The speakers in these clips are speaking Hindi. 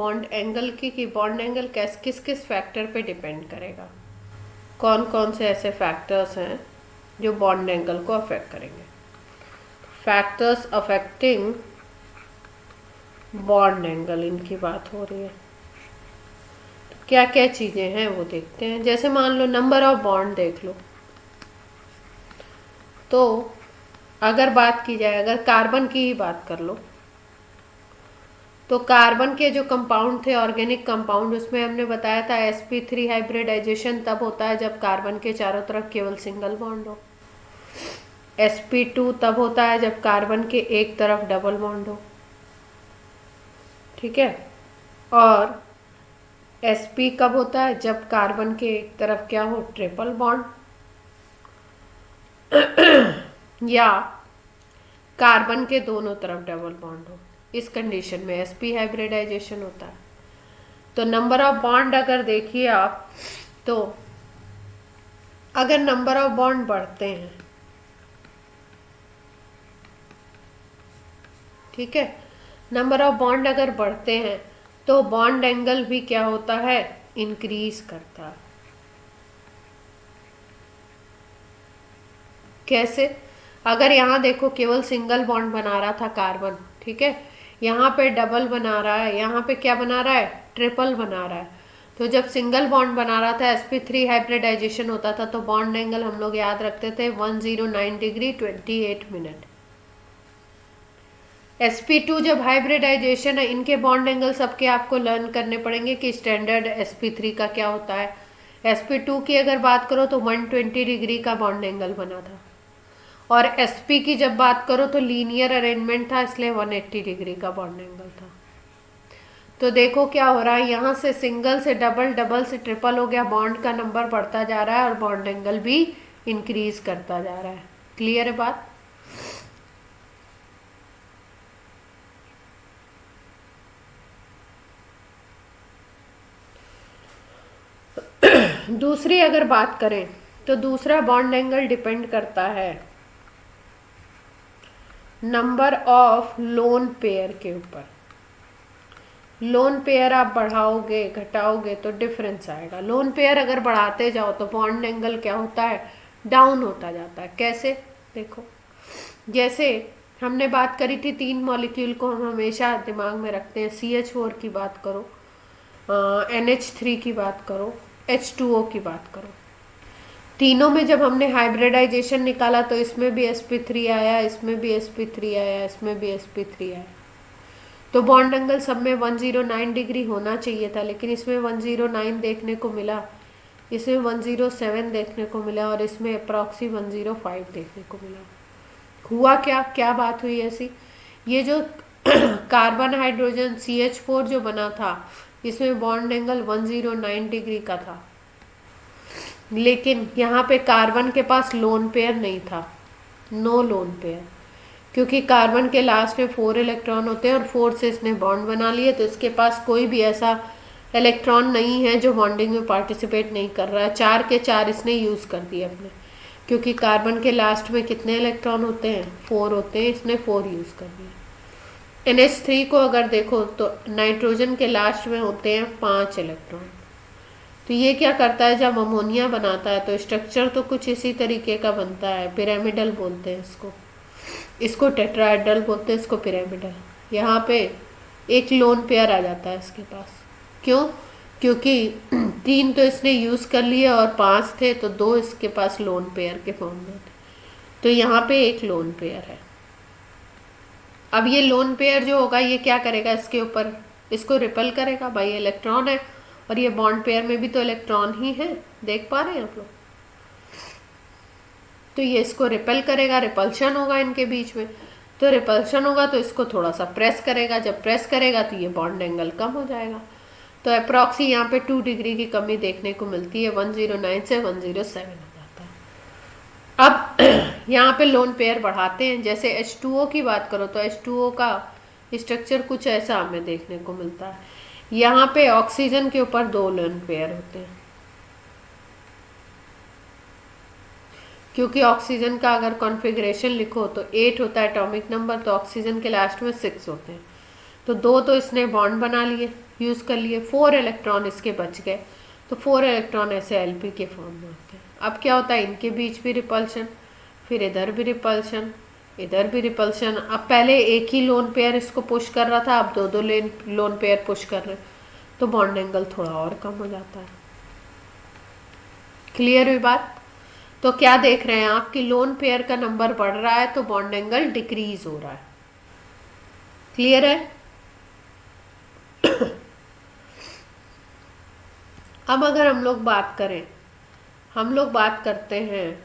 बॉन्ड एंगल की कि बॉन्ड एंगल किस किस फैक्टर पे डिपेंड करेगा, कौन कौन से ऐसे फैक्टर्स हैं जो बॉन्ड एंगल को अफेक्ट करेंगे। फैक्टर्स अफेक्टिंग बॉन्ड एंगल, इनकी बात हो रही है। तो क्या क्या चीज़ें हैं वो देखते हैं। जैसे मान लो नंबर ऑफ बॉन्ड देख लो, तो अगर बात की जाए, अगर कार्बन की ही बात कर लो, तो कार्बन के जो कंपाउंड थे ऑर्गेनिक कंपाउंड, उसमें हमने बताया था sp3 हाइब्रिडाइजेशन तब होता है जब कार्बन के चारों तरफ केवल सिंगल बॉन्ड हो। sp2 तब होता है जब कार्बन के एक तरफ डबल बॉन्ड हो, ठीक है। और sp कब होता है, जब कार्बन के एक तरफ क्या हो, ट्रिपल बॉन्ड, या कार्बन के दोनों तरफ डबल बॉन्ड हो। इस कंडीशन में sp हाइब्रिडाइजेशन होता है। तो नंबर ऑफ बॉन्ड अगर देखिए आप, तो अगर नंबर ऑफ बॉन्ड बढ़ते हैं, ठीक है, नंबर ऑफ बॉन्ड अगर बढ़ते हैं तो बॉन्ड एंगल भी क्या होता है, इंक्रीज करता है। कैसे? अगर यहाँ देखो केवल सिंगल बॉन्ड बना रहा था कार्बन, ठीक है, यहाँ पे डबल बना रहा है, यहाँ पे क्या बना रहा है, ट्रिपल बना रहा है। तो जब सिंगल बॉन्ड बना रहा था sp3 हाइब्रिडाइजेशन होता था, तो बॉन्ड एंगल हम लोग याद रखते थे 109 डिग्री 28 मिनट। sp2 जब हाइब्रिडाइजेशन है, इनके बॉन्ड एंगल सबके आपको लर्न करने पड़ेंगे कि स्टैंडर्ड sp3 का क्या होता है। sp2 की अगर बात करो तो 120 डिग्री का बॉन्ड एंगल बना था, और sp की जब बात करो तो लीनियर अरेंजमेंट था, इसलिए 180 डिग्री का बॉन्ड एंगल था। तो देखो क्या हो रहा है, यहाँ से सिंगल से डबल, डबल से ट्रिपल हो गया, बॉन्ड का नंबर बढ़ता जा रहा है और बॉन्ड एंगल भी इंक्रीज करता जा रहा है। क्लियर है बात? दूसरी अगर बात करें तो दूसरा बॉन्ड एंगल डिपेंड करता है नंबर ऑफ लोन पेयर के ऊपर। लोन पेयर आप बढ़ाओगे घटाओगे तो डिफरेंस आएगा। लोन पेयर अगर बढ़ाते जाओ तो बॉन्ड एंगल क्या होता है, डाउन होता जाता है। कैसे? देखो, जैसे हमने बात करी थी 3 मॉलिक्यूल को हम हमेशा दिमाग में रखते हैं। CH4 की बात करो, NH3 की बात करो, H2O की बात करो। तीनों में जब हमने हाइब्रिडाइजेशन निकाला तो इसमें भी sp3 आया, इसमें भी sp3 आया, इसमें भी sp3 आया। तो बॉन्ड एंगल सब में 109 डिग्री होना चाहिए था, लेकिन इसमें 109 देखने को मिला, इसमें 107 देखने को मिला, और इसमें अप्रॉक्सी 105 देखने को मिला। हुआ क्या, क्या बात हुई ऐसी? ये जो कार्बन हाइड्रोजन CH4 जो बना था, इसमें बॉन्ड एंगल 109 डिग्री का था, लेकिन यहाँ पे कार्बन के पास लोन पेयर नहीं था, नो लोन पेयर, क्योंकि कार्बन के लास्ट में 4 इलेक्ट्रॉन होते हैं और 4 से इसने बॉन्ड बना लिए, तो इसके पास कोई भी ऐसा इलेक्ट्रॉन नहीं है जो बॉन्डिंग में पार्टिसिपेट नहीं कर रहा है। 4 के 4 इसने यूज़ कर दिए अपने, क्योंकि कार्बन के लास्ट में कितने इलेक्ट्रॉन होते हैं, 4 होते हैं, इसने 4 यूज़ कर दिए। NH3 को अगर देखो तो नाइट्रोजन के लास्ट में होते हैं 5 इलेक्ट्रॉन। तो ये क्या करता है, जब अमोनिया बनाता है तो स्ट्रक्चर तो कुछ इसी तरीके का बनता है, पिरामिडल बोलते हैं इसको, इसको टेट्राहेड्रल बोलते हैं, इसको पिरामिडल। यहाँ पे एक लोन पेयर आ जाता है इसके पास। क्यों? क्योंकि 3 तो इसने यूज़ कर लिए और 5 थे, तो 2 इसके पास लोन पेयर के फॉर्म में थे, तो यहाँ पे एक लोन पेयर है। अब ये लोन पेयर जो होगा ये क्या करेगा, इसके ऊपर इसको रिपल करेगा। भाई इलेक्ट्रॉन है और ये बॉन्ड पेयर में भी तो इलेक्ट्रॉन ही है, देख पा रहे हैं आप लोग? तो ये इसको रिपेल करेगा, रिपल्शन होगा इनके बीच में। तो रिपल्शन होगा तो इसको थोड़ा सा प्रेस करेगा, जब प्रेस करेगा तो ये बॉन्ड एंगल कम हो जाएगा। तो अप्रॉक्सी यहाँ पे 2 डिग्री की कमी देखने को मिलती है, 109 से 107 हो जाता है। अब यहाँ पे लोन पेयर बढ़ाते हैं, जैसे H2O की बात करो तो H2O का स्ट्रक्चर कुछ ऐसा हमें देखने को मिलता है। यहाँ पे ऑक्सीजन के ऊपर 2 लोन पेयर होते हैं, क्योंकि ऑक्सीजन का अगर कॉन्फ़िगरेशन लिखो तो 8 होता है एटॉमिक नंबर, तो ऑक्सीजन के लास्ट में 6 होते हैं। तो 2 तो इसने बॉन्ड बना लिए, यूज़ कर लिए, 4 इलेक्ट्रॉन इसके बच गए, तो 4 इलेक्ट्रॉन ऐसे एलपी के फॉर्म में होते हैं। अब क्या होता है, इनके बीच भी रिपल्शन, फिर इधर भी रिपल्शन, इधर भी रिपल्शन। अब पहले एक ही लोन पेयर इसको पुश कर रहा था, अब दो दो लोन पेयर पुश कर रहे हैं, तो बॉन्ड एंगल थोड़ा और कम हो जाता है। क्लियर हुई बात? तो क्या देख रहे हैं आप कि लोन पेयर का नंबर बढ़ रहा है तो बॉन्ड एंगल डिक्रीज हो रहा है। क्लियर है? अब अगर हम लोग बात करें, हम लोग बात करते हैं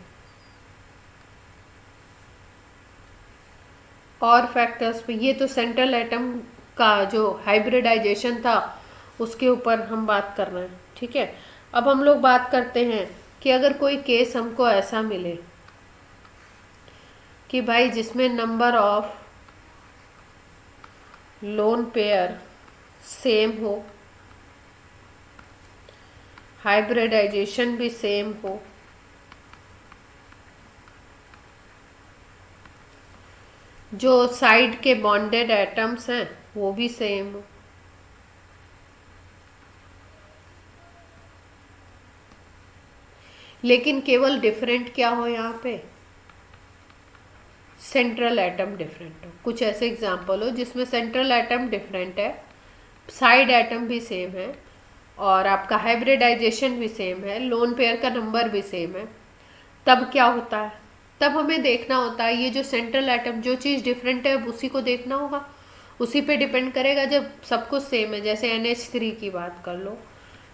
और फैक्टर्स पे। ये तो सेंट्रल एटम का जो हाइब्रिडाइजेशन था उसके ऊपर हम बात कर रहे हैं, ठीक है। अब हम लोग बात करते हैं कि अगर कोई केस हमको ऐसा मिले कि भाई जिसमें number of lone pair same हो, हाइब्रिडाइजेशन भी सेम हो, जो साइड के बॉन्डेड एटम्स हैं वो भी सेम हो, लेकिन केवल डिफरेंट क्या हो, यहाँ पे सेंट्रल एटम डिफरेंट हो। कुछ ऐसे एग्जांपल हो जिसमें सेंट्रल एटम डिफरेंट है, साइड एटम भी सेम है, और आपका हाइब्रिडाइजेशन भी सेम है, लोन पेयर का नंबर भी सेम है। तब क्या होता है, तब हमें देखना होता है ये जो सेंट्रल एटम, जो चीज़ डिफरेंट है उसी को देखना होगा, उसी पे डिपेंड करेगा। जब सब कुछ सेम है, जैसे NH3 की बात कर लो,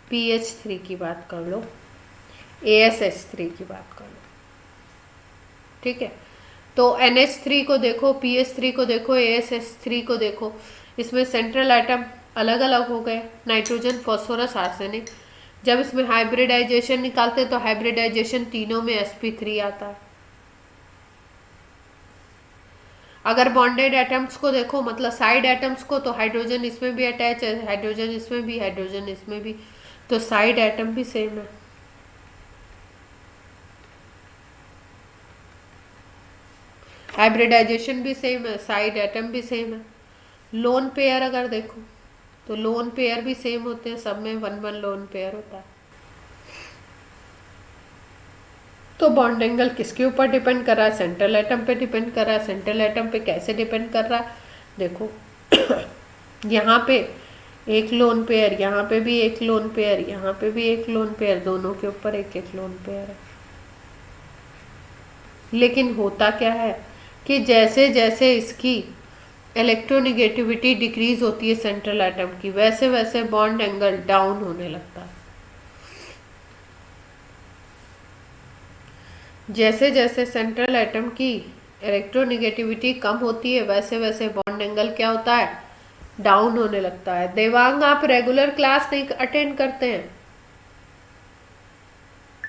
PH3 की बात कर लो, ASH3 की बात कर लो, ठीक है। तो NH3 को देखो, PH3 को देखो, ASH3 को देखो, इसमें सेंट्रल एटम अलग अलग हो गए, नाइट्रोजन, फॉस्फोरस, आर्सेनिक। जब इसमें हाइब्रिडाइजेशन निकालते तो हाइब्रिडाइजेशन तीनों में sp3 आता है। अगर बॉन्डेड एटम्स को देखो, मतलब साइड एटम्स को, तो हाइड्रोजन इसमें भी अटैच है, हाइड्रोजन इसमें भी, हाइड्रोजन इसमें भी, तो साइड एटम भी सेम है। हाइब्रिडाइजेशन भी सेम है, साइड एटम भी सेम है। लोन पेयर अगर देखो तो लोन पेयर भी सेम होते हैं, सब में 1 1 लोन पेयर होता है। तो बॉन्ड एंगल किसके ऊपर डिपेंड कर रहा है? सेंट्रल एटम पे डिपेंड कर रहा है। सेंट्रल एटम पे कैसे डिपेंड कर रहा है? देखो यहाँ पे एक लोन पेयर, यहाँ पे भी एक लोन पेयर, यहाँ पे भी एक लोन पेयर, दोनों के ऊपर एक एक लोन पेयर है। लेकिन होता क्या है कि जैसे जैसे इसकी इलेक्ट्रोनिगेटिविटी डिक्रीज होती है सेंट्रल एटम की, वैसे वैसे बॉन्ड एंगल डाउन होने लगता है। जैसे जैसे सेंट्रल एटम की इलेक्ट्रोनिगेटिविटी कम होती है, वैसे वैसे बॉन्ड एंगल क्या होता है? डाउन होने लगता है। देवांग, आप रेगुलर क्लास नहीं अटेंड करते हैं,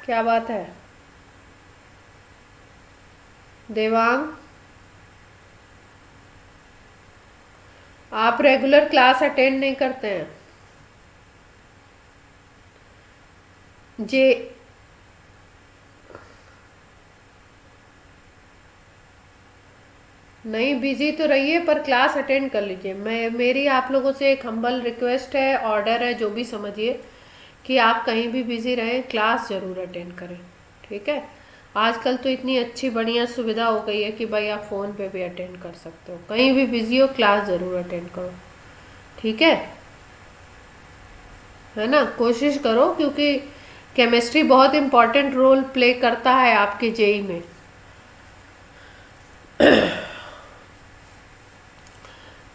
क्या बात है देवांग? आप रेगुलर क्लास अटेंड नहीं करते हैं? जे नहीं, बिजी तो रहिए पर क्लास अटेंड कर लीजिए। मेरी आप लोगों से एक हम्बल रिक्वेस्ट है, ऑर्डर है, जो भी समझिए, कि आप कहीं भी बिजी रहें, क्लास ज़रूर अटेंड करें, ठीक है। आजकल तो इतनी अच्छी बढ़िया सुविधा हो गई है कि भाई आप फ़ोन पे भी अटेंड कर सकते हो, कहीं भी बिजी हो, क्लास ज़रूर अटेंड करो, ठीक है ना। कोशिश करो, क्योंकि केमिस्ट्री बहुत इम्पॉर्टेंट रोल प्ले करता है आपके जेई में।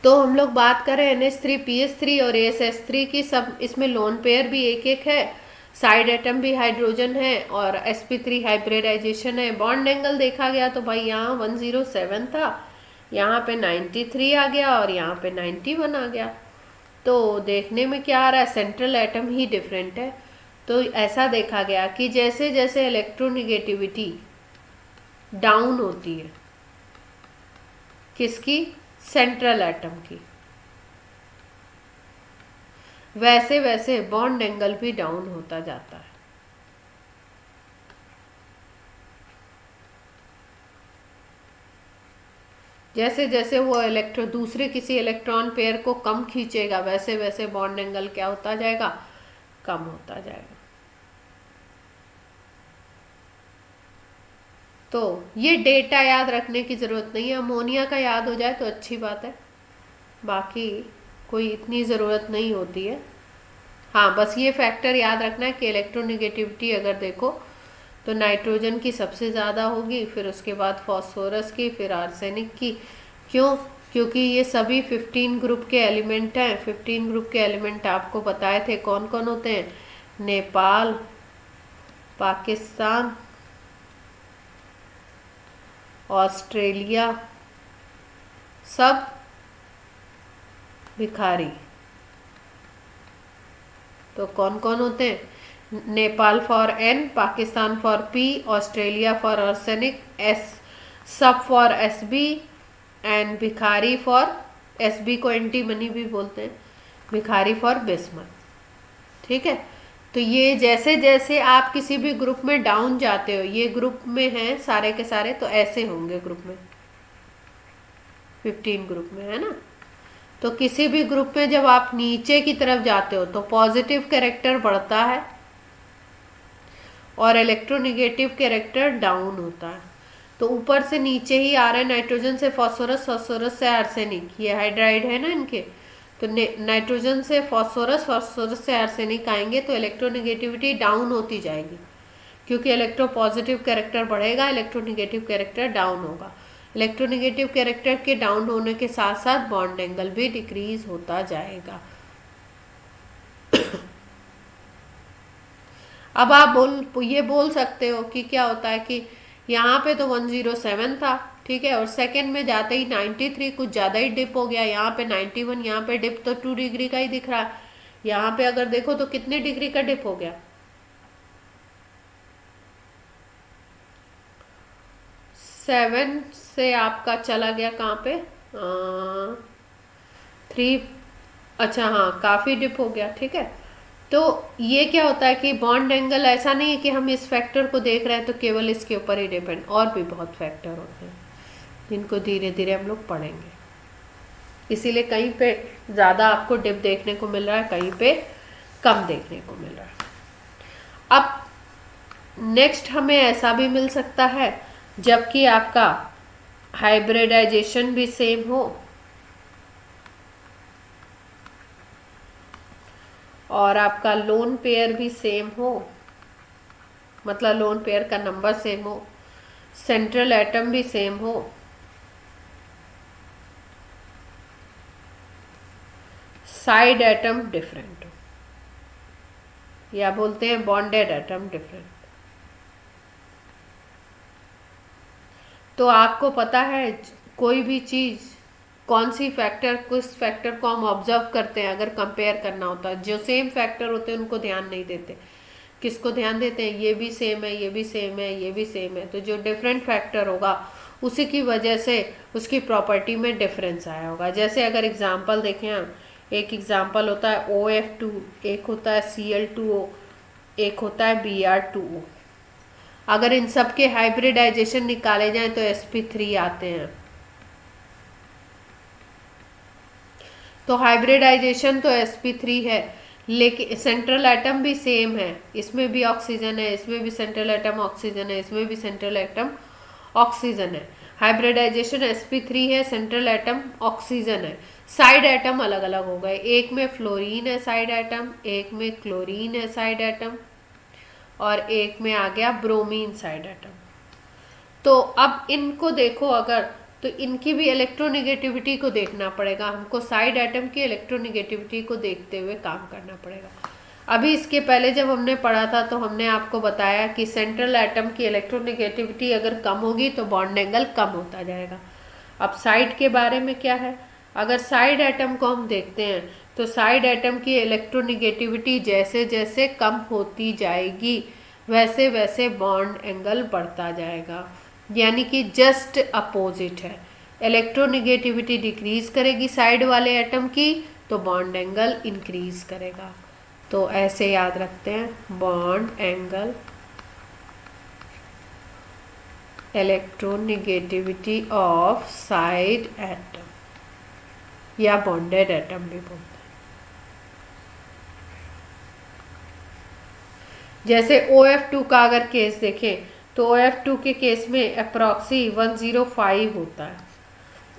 तो हम लोग बात करें NH3, PH3 और ASH3 की, सब इसमें लोन पेयर भी एक एक है, साइड एटम भी हाइड्रोजन है, और sp3 हाइब्रिडाइजेशन है। बॉन्ड एंगल देखा गया तो भाई यहाँ 107 था, यहाँ पे 93 आ गया, और यहाँ पे 91 आ गया। तो देखने में क्या आ रहा है, सेंट्रल एटम ही डिफरेंट है। तो ऐसा देखा गया कि जैसे जैसे इलेक्ट्रोनिगेटिविटी डाउन होती है, किसकी? सेंट्रल एटम की, वैसे वैसे बॉन्ड एंगल भी डाउन होता जाता है। जैसे जैसे वो दूसरे किसी इलेक्ट्रॉन पेयर को कम खींचेगा वैसे वैसे बॉन्ड एंगल क्या होता जाएगा, कम होता जाएगा। तो ये डेटा याद रखने की ज़रूरत नहीं है, अमोनिया का याद हो जाए तो अच्छी बात है, बाकी कोई इतनी ज़रूरत नहीं होती है। हाँ, बस ये फैक्टर याद रखना है कि इलेक्ट्रोनिगेटिविटी अगर देखो तो नाइट्रोजन की सबसे ज़्यादा होगी, फिर उसके बाद फॉस्फोरस की, फिर आर्सेनिक की। क्यों? क्योंकि ये सभी 15 ग्रुप के एलिमेंट हैं। 15 ग्रुप के एलिमेंट आपको बताए थे कौन कौन होते हैं, नेपाल, पाकिस्तान, ऑस्ट्रेलिया, सब भिखारी। तो कौन कौन होते हैं, Nepal for N, Pakistan for P, Australia for arsenic, S सब फॉर एस बी, एंड भिखारी फॉर, एस बी को एंटीमनी भी बोलते हैं, भिखारी फॉर बिस्मथ। ठीक है, तो ये जैसे जैसे आप किसी भी ग्रुप में डाउन जाते हो, ये ग्रुप में हैं सारे के सारे, तो ऐसे होंगे ग्रुप में, 15 ग्रुप में, है ना। तो किसी भी ग्रुप में जब आप नीचे की तरफ जाते हो तो पॉजिटिव कैरेक्टर बढ़ता है और इलेक्ट्रोनिगेटिव कैरेक्टर डाउन होता है। तो ऊपर से नीचे ही आ रहे हैं, नाइट्रोजन से फॉस्फोरस, फॉस्फोरस से आर्सेनिक, ये हाइड्राइड है ना इनके। तो नाइट्रोजन से फॉस्फोरस, फॉस्फोरस से आर्सेनिक आएंगे तो इलेक्ट्रोनिगेटिविटी डाउन होती जाएगी, क्योंकि इलेक्ट्रो पॉजिटिव कैरेक्टर बढ़ेगा, इलेक्ट्रोनिगेटिव कैरेक्टर डाउन होगा। इलेक्ट्रोनिगेटिव कैरेक्टर के डाउन होने के साथ साथ बॉन्ड एंगल भी डिक्रीज होता जाएगा। अब आप ये बोल सकते हो कि क्या होता है कि यहाँ पे तो 107 था, ठीक है, और सेकंड में जाते ही 93, कुछ ज़्यादा ही डिप हो गया, यहाँ पे 91, यहाँ पे डिप तो 2 डिग्री का ही दिख रहा है। यहाँ पे अगर देखो तो कितने डिग्री का डिप हो गया, 7 से आपका चला गया कहाँ पे, 3, अच्छा हाँ, काफ़ी डिप हो गया। ठीक है, तो ये क्या होता है कि बॉन्ड एंगल ऐसा नहीं है कि हम इस फैक्टर को देख रहे हैं तो केवल इसके ऊपर ही डिपेंड, और भी बहुत फैक्टर होते हैं जिनको धीरे धीरे हम लोग पढ़ेंगे। इसीलिए कहीं पे ज़्यादा आपको डिप देखने को मिल रहा है, कहीं पे कम देखने को मिल रहा है। अब नेक्स्ट हमें ऐसा भी मिल सकता है जबकि आपका हाइब्रिडाइजेशन भी सेम हो और आपका लोन पेयर भी सेम हो, मतलब लोन पेयर का नंबर सेम हो, सेंट्रल एटम भी सेम हो, साइड एटम डिफरेंट हो, या बोलते हैं बॉन्डेड एटम डिफरेंट। तो आपको पता है कोई भी चीज़, कौन सी फैक्टर, किस फैक्टर को हम ऑब्जर्व करते हैं अगर कंपेयर करना होता है। जो सेम फैक्टर होते हैं उनको ध्यान नहीं देते, किसको ध्यान देते हैं, ये भी सेम है, ये भी सेम है, ये भी सेम है। तो जो डिफरेंट फैक्टर होगा उसी की वजह से उसकी प्रॉपर्टी में डिफरेंस आया होगा। जैसे अगर एग्जांपल देखें हम, एक एग्जांपल होता है OF2, एक होता है Cl2O, एक होता है Br2O। अगर इन सब के हाइब्रिडाइजेशन निकाले जाएं तो sp3 आते हैं। तो हाइब्रिडाइजेशन तो sp3 है, लेकिन सेंट्रल एटम भी सेम है, इसमें भी ऑक्सीजन है, इसमें भी सेंट्रल एटम ऑक्सीजन है, इसमें भी सेंट्रल एटम ऑक्सीजन है। हाइब्रिडाइजेशन sp3 है, सेंट्रल एटम ऑक्सीजन है, साइड एटम अलग अलग हो गए, एक में फ्लोरीन है साइड एटम, एक में क्लोरीन है साइड एटम, और एक में आ गया ब्रोमीन साइड एटम। तो अब इनको देखो अगर, तो इनकी भी इलेक्ट्रोनिगेटिविटी को देखना पड़ेगा हमको, साइड एटम की इलेक्ट्रोनिगेटिविटी को देखते हुए काम करना पड़ेगा। अभी इसके पहले जब हमने पढ़ा था तो हमने आपको बताया कि सेंट्रल एटम की इलेक्ट्रोनिगेटिविटी अगर कम होगी तो बॉन्ड एंगल कम होता जाएगा। अब साइड के बारे में क्या है, अगर साइड एटम को हम देखते हैं तो साइड एटम की इलेक्ट्रोनिगेटिविटी जैसे जैसे कम होती जाएगी वैसे वैसे बॉन्ड एंगल बढ़ता जाएगा, यानी कि जस्ट अपोजिट है। इलेक्ट्रोनिगेटिविटी डिक्रीज करेगी साइड वाले एटम की तो बॉन्ड एंगल इंक्रीज करेगा। तो ऐसे याद रखते हैं, bond angle electronegativity of side atom या बॉन्डेड एटम भी बोलते हैं। जैसे OF2 का अगर केस देखें तो OF2 के केस में अप्रॉक्सी 105 होता है,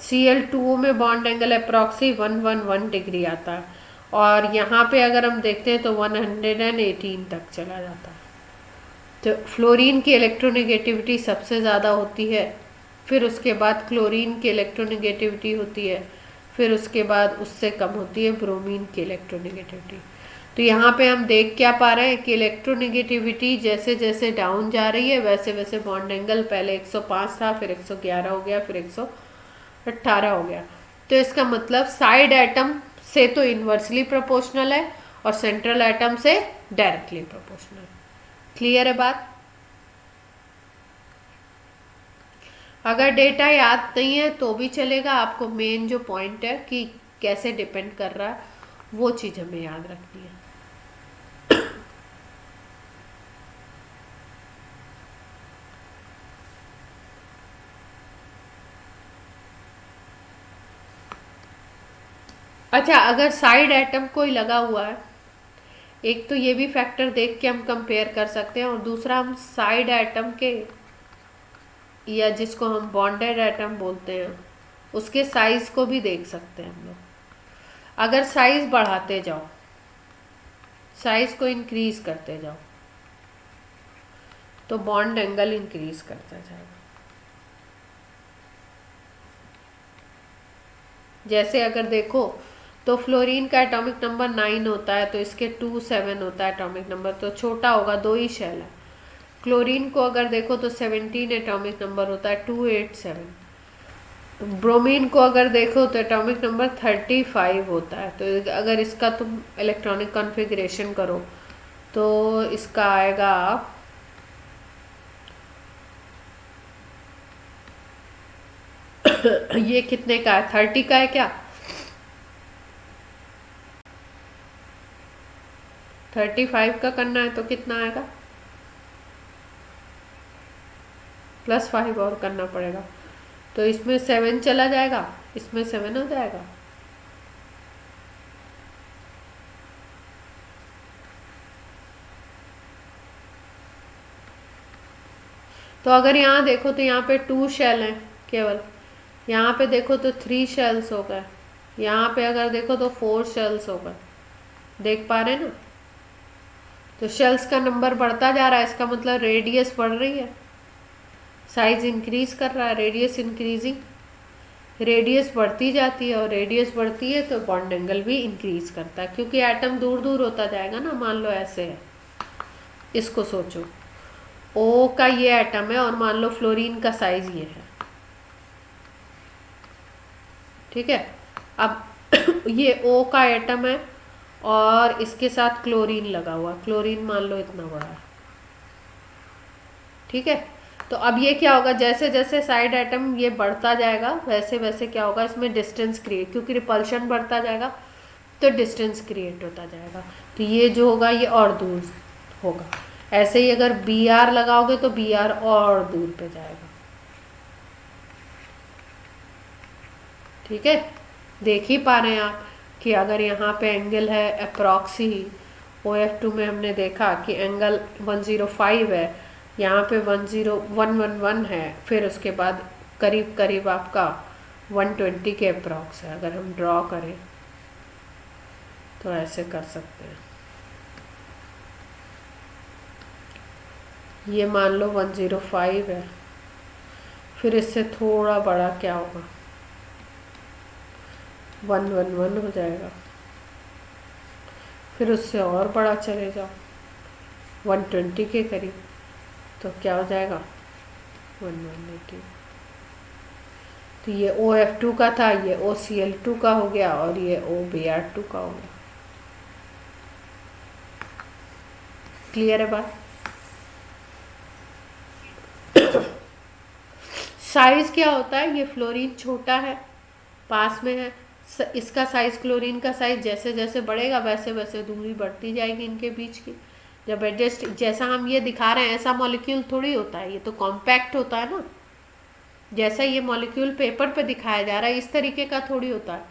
Cl2O में बॉन्ड एंगल अप्रॉक्सी 111 डिग्री आता है, और यहाँ पे अगर हम देखते हैं तो 118 तक चला जाता है। तो फ्लोरीन की इलेक्ट्रोनेगेटिविटी सबसे ज़्यादा होती है, फिर उसके बाद क्लोरीन की इलेक्ट्रोनेगेटिविटी होती है, फिर उसके बाद उससे कम होती है ब्रोमीन की इलेक्ट्रोनेगेटिविटी। तो यहाँ पे हम देख क्या पा रहे हैं कि इलेक्ट्रोनेगेटिविटी जैसे जैसे डाउन जा रही है वैसे वैसे बॉन्ड एंगल पहले 105 था, फिर 111 हो गया, फिर 118 हो गया। तो इसका मतलब साइड एटम से तो इन्वर्सली प्रोपोर्शनल है और सेंट्रल एटम से डायरेक्टली प्रोपोर्शनल। क्लियर है बात? अगर डेटा याद नहीं है तो भी चलेगा, आपको मेन जो पॉइंट है कि कैसे डिपेंड कर रहा है वो चीज़ हमें याद रखनी है। अच्छा, अगर साइड एटम कोई लगा हुआ है, एक तो ये भी फैक्टर देख के हम कंपेयर कर सकते हैं, और दूसरा हम साइड एटम के या जिसको हम बॉन्डेड एटम बोलते हैं उसके साइज को भी देख सकते हैं हम लोग। अगर साइज बढ़ाते जाओ, साइज को इंक्रीज करते जाओ तो बॉन्ड एंगल इंक्रीज करता जाएगा। जैसे अगर देखो तो फ्लोरीन का एटॉमिक नंबर 9 होता है तो इसके 27 होता है एटॉमिक नंबर, तो छोटा होगा, 2 ही शेल है। क्लोरीन को अगर देखो तो 17 एटॉमिक नंबर होता है, 287। ब्रोमीन को अगर देखो तो एटॉमिक नंबर 35 होता है। तो अगर इसका तुम इलेक्ट्रॉनिक कॉन्फ़िगरेशन करो तो इसका आएगा ये कितने का है, 30 का है क्या? 35 का करना है तो कितना आएगा, +5 और करना पड़ेगा, तो इसमें 7 चला जाएगा, इसमें 7 हो जाएगा। तो अगर यहाँ देखो तो यहाँ पे 2 शेल हैं केवल, यहाँ पे देखो तो 3 शेल्स हो गए, यहाँ पे अगर देखो तो 4 शेल्स हो गए। देख पा रहे हैं ना? तो शेल्स का नंबर बढ़ता जा रहा है, इसका मतलब रेडियस बढ़ रही है, साइज इंक्रीज कर रहा है, रेडियस इंक्रीजिंग, रेडियस बढ़ती जाती है, और रेडियस बढ़ती है तो बॉन्ड एंगल भी इंक्रीज करता है, क्योंकि एटम दूर दूर होता जाएगा ना। मान लो ऐसे है, इसको सोचो, O का ये एटम है और मान लो फ्लोरीन का साइज ये है, ठीक है। अब ये O का एटम है और इसके साथ क्लोरीन लगा हुआ, क्लोरीन मान लो इतना बड़ा है, ठीक है। तो अब ये क्या होगा, जैसे जैसे साइड एटम ये बढ़ता जाएगा वैसे वैसे क्या होगा, इसमें डिस्टेंस क्रिएट, क्योंकि रिपल्शन बढ़ता जाएगा तो डिस्टेंस क्रिएट होता जाएगा, तो ये जो होगा ये और दूर होगा। ऐसे ही अगर Br लगाओगे तो Br और दूर पे जाएगा, ठीक है। देख ही पा रहे हैं आप कि अगर यहाँ पे एंगल है अप्रॉक्सी, OF2 में हमने देखा कि एंगल 105 है, यहाँ पे 111 है, फिर उसके बाद करीब करीब आपका 120 के अप्रॉक्स है। अगर हम ड्रॉ करें तो ऐसे कर सकते हैं, ये मान लो 105 है, फिर इससे थोड़ा बड़ा क्या होगा, 111 हो जाएगा, फिर उससे और बड़ा चले जाओ 120 के करीब, तो क्या हो जाएगा 180। तो ये OF2 का था, ये OCl2 का हो गया, और ये OBr2 का हो गया। क्लियर है बात? साइज क्या होता है, ये फ्लोरीन छोटा है, पास में है, इसका साइज, क्लोरीन का साइज जैसे जैसे बढ़ेगा वैसे वैसे दूरी बढ़ती जाएगी इनके बीच की। जब एडजस्ट, जैसा हम ये दिखा रहे हैं ऐसा मॉलिक्यूल थोड़ी होता है, ये तो कॉम्पैक्ट होता है ना, जैसा ये मॉलिक्यूल पेपर पे दिखाया जा रहा है इस तरीके का थोड़ी होता है।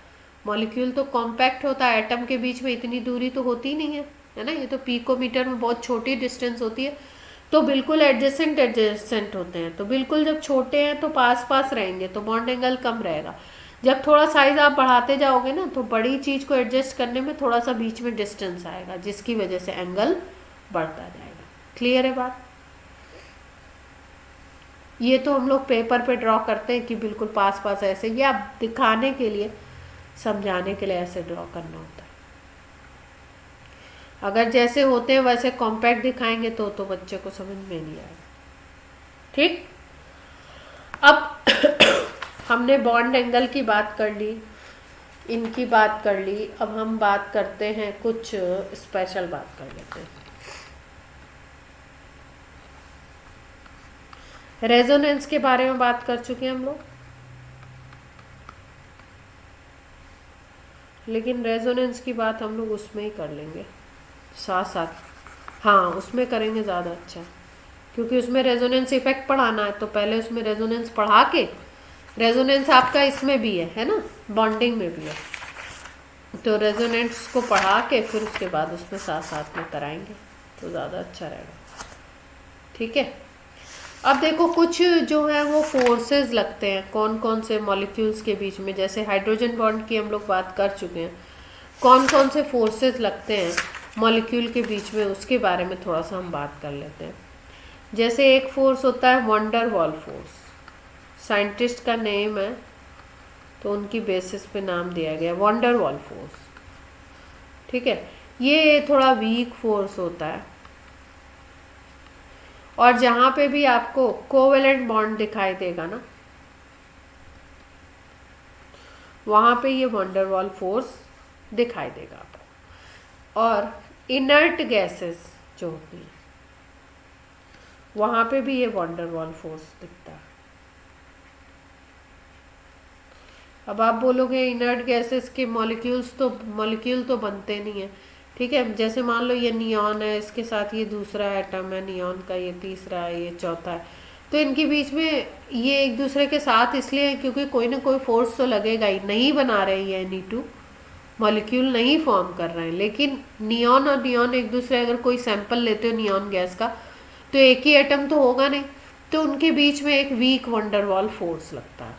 मॉलिक्यूल तो कॉम्पैक्ट होता है, एटम के बीच में इतनी दूरी तो होती नहीं है ना, ये तो पिकोमीटर में बहुत छोटी डिस्टेंस होती है। तो बिल्कुल एडजेसेंट एडजेसेंट होते हैं, तो बिल्कुल जब छोटे हैं तो पास पास रहेंगे तो बॉन्ड एंगल कम रहेगा। जब थोड़ा साइज आप बढ़ाते जाओगे ना तो बड़ी चीज़ को एडजस्ट करने में थोड़ा सा बीच में डिस्टेंस आएगा, जिसकी वजह से एंगल बढ़ता जाएगा। क्लियर है बात? ये तो हम लोग पेपर पे ड्रॉ करते हैं कि बिल्कुल पास पास ऐसे, ये आप दिखाने के लिए, समझाने के लिए ऐसे ड्रॉ करना होता है। अगर जैसे होते हैं वैसे कॉम्पैक्ट दिखाएंगे तो बच्चे को समझ में नहीं आएगा। ठीक, अब हमने बॉन्ड एंगल की बात कर ली, इनकी बात कर ली, अब हम बात करते हैं कुछ स्पेशल बात कर लेते हैं। रेजोनेंस के बारे में बात कर चुके हैं हम लोग, लेकिन रेजोनेंस की बात हम लोग उसमें ही कर लेंगे साथ साथ। हाँ, उसमें करेंगे ज़्यादा अच्छा, क्योंकि उसमें रेजोनेंस इफेक्ट पढ़ाना है, तो पहले उसमें रेजोनेंस पढ़ा के, रेजोनेंस आपका इसमें भी है ना, बॉन्डिंग में भी है, तो रेजोनेंस को पढ़ा के फिर उसके बाद उसमें साथ साथ में कराएंगे तो ज़्यादा अच्छा रहेगा। ठीक है, अब देखो कुछ जो है वो फोर्सेस लगते हैं कौन कौन से मॉलिक्यूल्स के बीच में, जैसे हाइड्रोजन बॉन्ड की हम लोग बात कर चुके हैं, कौन कौन से फोर्सेस लगते हैं मॉलिक्यूल के बीच में, उसके बारे में थोड़ा सा हम बात कर लेते हैं। जैसे एक फोर्स होता है वंडर वॉल फोर्स, साइंटिस्ट का नेम है तो उनकी बेसिस पे नाम दिया गया वंडर वॉल फोर्स। ठीक है, ये थोड़ा वीक फोर्स होता है, और जहां पे भी आपको कोवेलेंट बॉन्ड दिखाई देगा ना, वहां पे ये वंडर वॉल फोर्स दिखाई देगा आपको। और इनर्ट गैसेस जो होती है वहां पे भी ये वंडर वॉल फोर्स दिखता है। अब आप बोलोगे इनर्ट गैसेस के मॉलिक्यूल तो बनते नहीं है। ठीक है, जैसे मान लो ये नियॉन है, इसके साथ ये दूसरा एटम है नियॉन का, ये तीसरा है, ये चौथा है, तो इनके बीच में ये एक दूसरे के साथ इसलिए क्योंकि कोई ना कोई फोर्स तो लगेगा ही, नहीं बना रहे हैं Ni2 मॉलिक्यूल नहीं फॉर्म कर रहे हैं। लेकिन नियॉन और नियॉन एक दूसरे, अगर कोई सैंपल लेते हो नियॉन गैस का तो एक ही एटम तो होगा नहीं, तो उनके बीच में एक वीक वंडरवॉल फोर्स लगता है,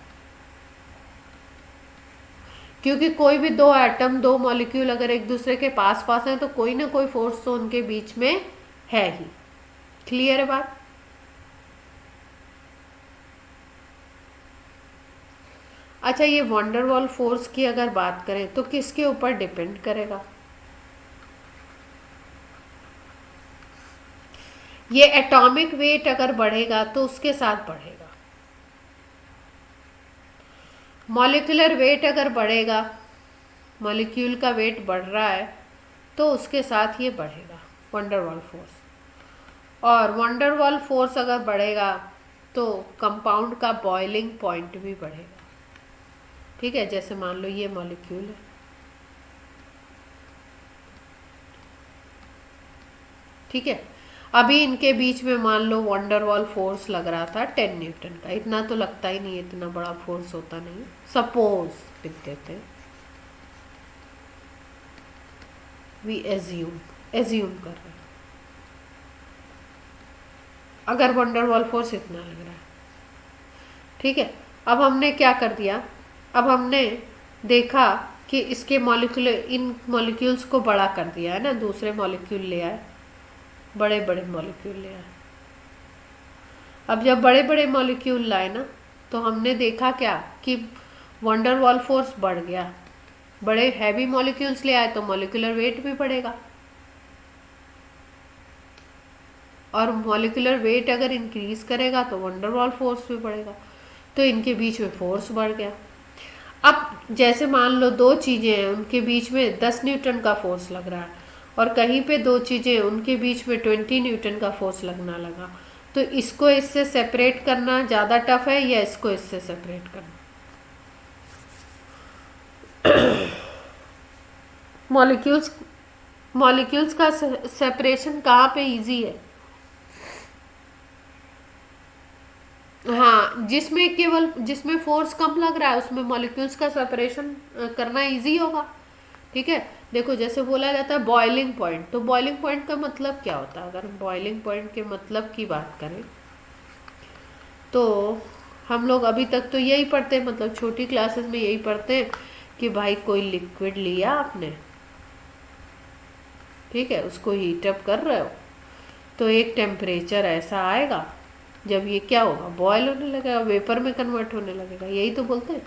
क्योंकि कोई भी दो एटम दो मॉलिक्यूल अगर एक दूसरे के पास पास हैं तो कोई ना कोई फोर्स तो उनके बीच में है ही। क्लियर है बात? अच्छा, ये वंडरवॉल फोर्स की अगर बात करें तो किसके ऊपर डिपेंड करेगा? ये एटॉमिक वेट अगर बढ़ेगा तो उसके साथ बढ़ेगा, मॉलिक्यूलर वेट अगर बढ़ेगा, मॉलिक्यूल का वेट बढ़ रहा है तो उसके साथ ये बढ़ेगा वंडरवॉल फोर्स। और वंडरवॉल फोर्स अगर बढ़ेगा तो कंपाउंड का बॉइलिंग पॉइंट भी बढ़ेगा। ठीक है, जैसे मान लो ये मॉलिक्यूल है, ठीक है, अभी इनके बीच में मान लो वंडरवॉल फोर्स लग रहा था 10 न्यूटन का, इतना तो लगता ही नहीं है, इतना बड़ा फोर्स होता नहीं, सपोज लिख देते हैं, वी एज्यूम कर रहे हैं, अगर वंडरवॉल फोर्स इतना लग रहा है। ठीक है, अब हमने क्या कर दिया, अब हमने देखा कि इसके इन मॉलिक्यूल्स को बड़ा कर दिया है ना, दूसरे मॉलिक्यूल ले आए, बड़े बड़े मॉलिक्यूल ले आए। अब जब बड़े बड़े मॉलिक्यूल लाए ना तो हमने देखा क्या कि वंडरवॉल फोर्स बढ़ गया, बड़े हैवी मॉलिक्यूल्स ले आए तो मॉलिक्यूलर वेट भी बढ़ेगा, और मॉलिक्यूलर वेट अगर इंक्रीज करेगा तो वंडरवॉल फोर्स भी बढ़ेगा, तो इनके बीच में फोर्स बढ़ गया। अब जैसे मान लो दो चीज़ें हैं, उनके बीच में 10 न्यूटन का फोर्स लग रहा है, और कहीं पे दो चीज़ें उनके बीच में 20 न्यूटन का फोर्स लगना लगा, तो इसको इससे सेपरेट करना ज़्यादा टफ है या इसको इससे सेपरेट करना? मॉलिक्यूल्स का सेपरेशन कहाँ पे इजी है? हाँ, जिसमें फोर्स कम लग रहा है उसमें मॉलिक्यूल्स का सेपरेशन करना इजी होगा। ठीक है, देखो जैसे बोला जाता है बॉइलिंग पॉइंट, तो बॉइलिंग पॉइंट का मतलब क्या होता है? अगर हम बॉइलिंग पॉइंट के मतलब की बात करें तो हम लोग अभी तक तो यही पढ़ते हैं, मतलब छोटी क्लासेस में यही पढ़ते हैं कि भाई कोई लिक्विड लिया आपने, ठीक है, उसको हीट अप कर रहे हो तो एक टेम्परेचर ऐसा आएगा जब ये क्या होगा, बॉयल होने लगेगा, वेपर में कन्वर्ट होने लगेगा, यही तो बोलते हैं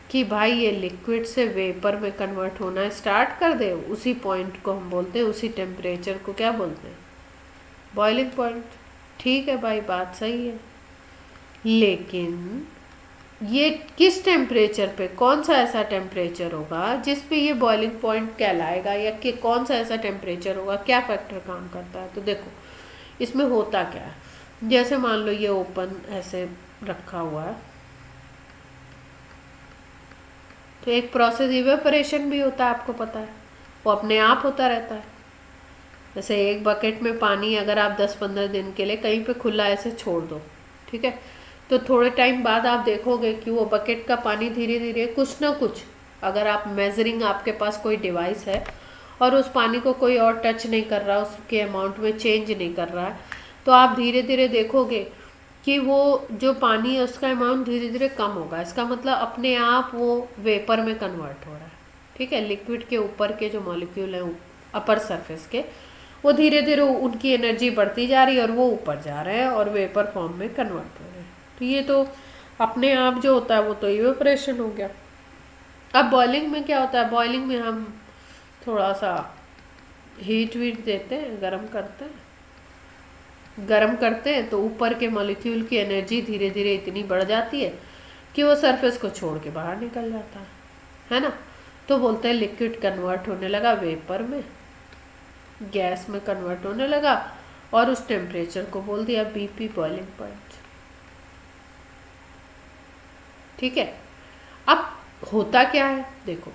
कि भाई ये लिक्विड से वेपर में कन्वर्ट होना स्टार्ट कर दे, उसी पॉइंट को हम बोलते हैं, उसी टेम्परेचर को क्या बोलते हैं, बॉइलिंग पॉइंट। ठीक है भाई, बात सही है, लेकिन ये किस टेम्परेचर पे, कौन सा ऐसा टेम्परेचर होगा जिस पे ये बॉइलिंग पॉइंट कहलाएगा, या कि कौन सा ऐसा टेम्परेचर होगा, क्या फैक्टर काम करता है? तो देखो इसमें होता क्या है, जैसे मान लो ये ओपन ऐसे रखा हुआ है, तो एक प्रोसेस इवेपोरेशन भी होता है, आपको पता है, वो अपने आप होता रहता है। जैसे एक बकेट में पानी अगर आप 10-15 दिन के लिए कहीं पे खुला ऐसे छोड़ दो, ठीक है, तो थोड़े टाइम बाद आप देखोगे कि वो बकेट का पानी धीरे धीरे कुछ ना कुछ, अगर आप मेजरिंग, आपके पास कोई डिवाइस है और उस पानी को कोई और टच नहीं कर रहा, उसके अमाउंट में चेंज नहीं कर रहा है, तो आप धीरे धीरे देखोगे कि वो जो पानी है उसका अमाउंट धीरे धीरे कम होगा। इसका मतलब अपने आप वो वेपर में कन्वर्ट हो रहा है। ठीक है, लिक्विड के ऊपर के जो मॉलिक्यूल हैं अपर सरफेस के, वो धीरे धीरे उनकी एनर्जी बढ़ती जा रही है और वो ऊपर जा रहे हैं और वेपर फॉर्म में कन्वर्ट हो रहे हैं। तो ये तो अपने आप जो होता है वो तो इवेपोरेशन हो गया। अब बॉइलिंग में क्या होता है, बॉइलिंग में हम थोड़ा सा हीट वीट देते हैं, गर्म करते हैं तो ऊपर के मॉलिक्यूल की एनर्जी धीरे धीरे इतनी बढ़ जाती है कि वो सरफेस को छोड़ के बाहर निकल जाता है ना। तो बोलते हैं लिक्विड कन्वर्ट होने लगा वेपर में, गैस में कन्वर्ट होने लगा, और उस टेम्परेचर को बोल दिया बीपी, बॉइलिंग पॉइंट। ठीक है, अब होता क्या है, देखो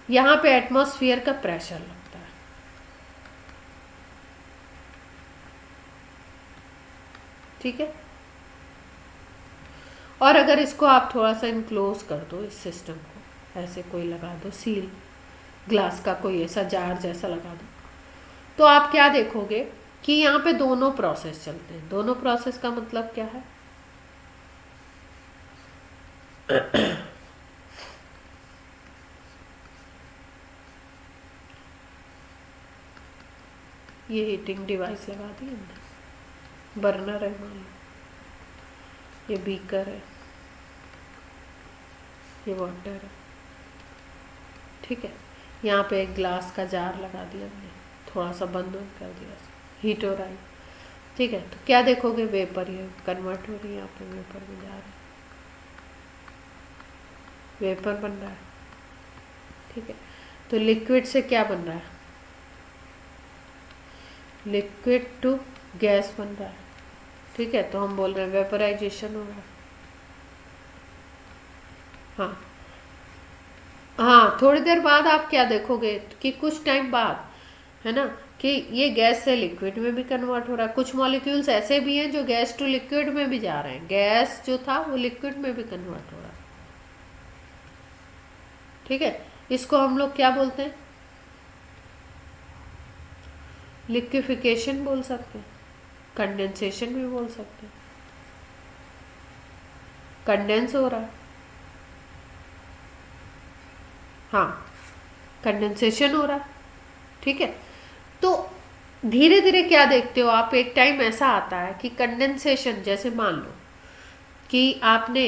यहाँ पे एटमॉस्फेयर का प्रेशर लगता है, ठीक है, और अगर इसको आप थोड़ा सा इनक्लोज कर दो, इस सिस्टम को ऐसे कोई लगा दो, सील ग्लास का कोई ऐसा जार जैसा लगा दो, तो आप क्या देखोगे कि यहाँ पे दोनों प्रोसेस चलते हैं। दोनों प्रोसेस का मतलब क्या है, ये हीटिंग डिवाइस लगा दी हमने, बर्नर है मान लो, ये बीकर है, ये वाटर है, ठीक है, यहाँ पे एक ग्लास का जार लगा दिया हमने, थोड़ा सा बंद कर दिया, हीट हो रहा है, ठीक है, तो क्या देखोगे, वेपर, ये कन्वर्ट हो रही है, यहाँ पे वेपर में जा रहा है, वेपर बन रहा है, ठीक है। तो लिक्विड से क्या बन रहा है, लिक्विड टू गैस बन रहा है, ठीक है, तो हम बोल रहे हैं वेपराइजेशन हो रहा है। हाँ हाँ, थोड़ी देर बाद आप क्या देखोगे कि कुछ टाइम बाद, है ना, कि ये गैस से लिक्विड में भी कन्वर्ट हो रहा है। कुछ मॉलिक्यूल्स ऐसे भी हैं जो गैस टू लिक्विड में भी जा रहे हैं, गैस जो था वो लिक्विड में भी कन्वर्ट हो रहा है, ठीक है। इसको हम लोग क्या बोलते हैं, लिक्विफिकेशन बोल सकते हैं, कंडेंसेशन भी बोल सकते हैं, कंडेंस हो रहा है, हाँ, कंडेंसेशन हो रहा है, ठीक है। तो धीरे धीरे क्या देखते हो आप, एक टाइम ऐसा आता है कि कंडेंसेशन, जैसे मान लो कि आपने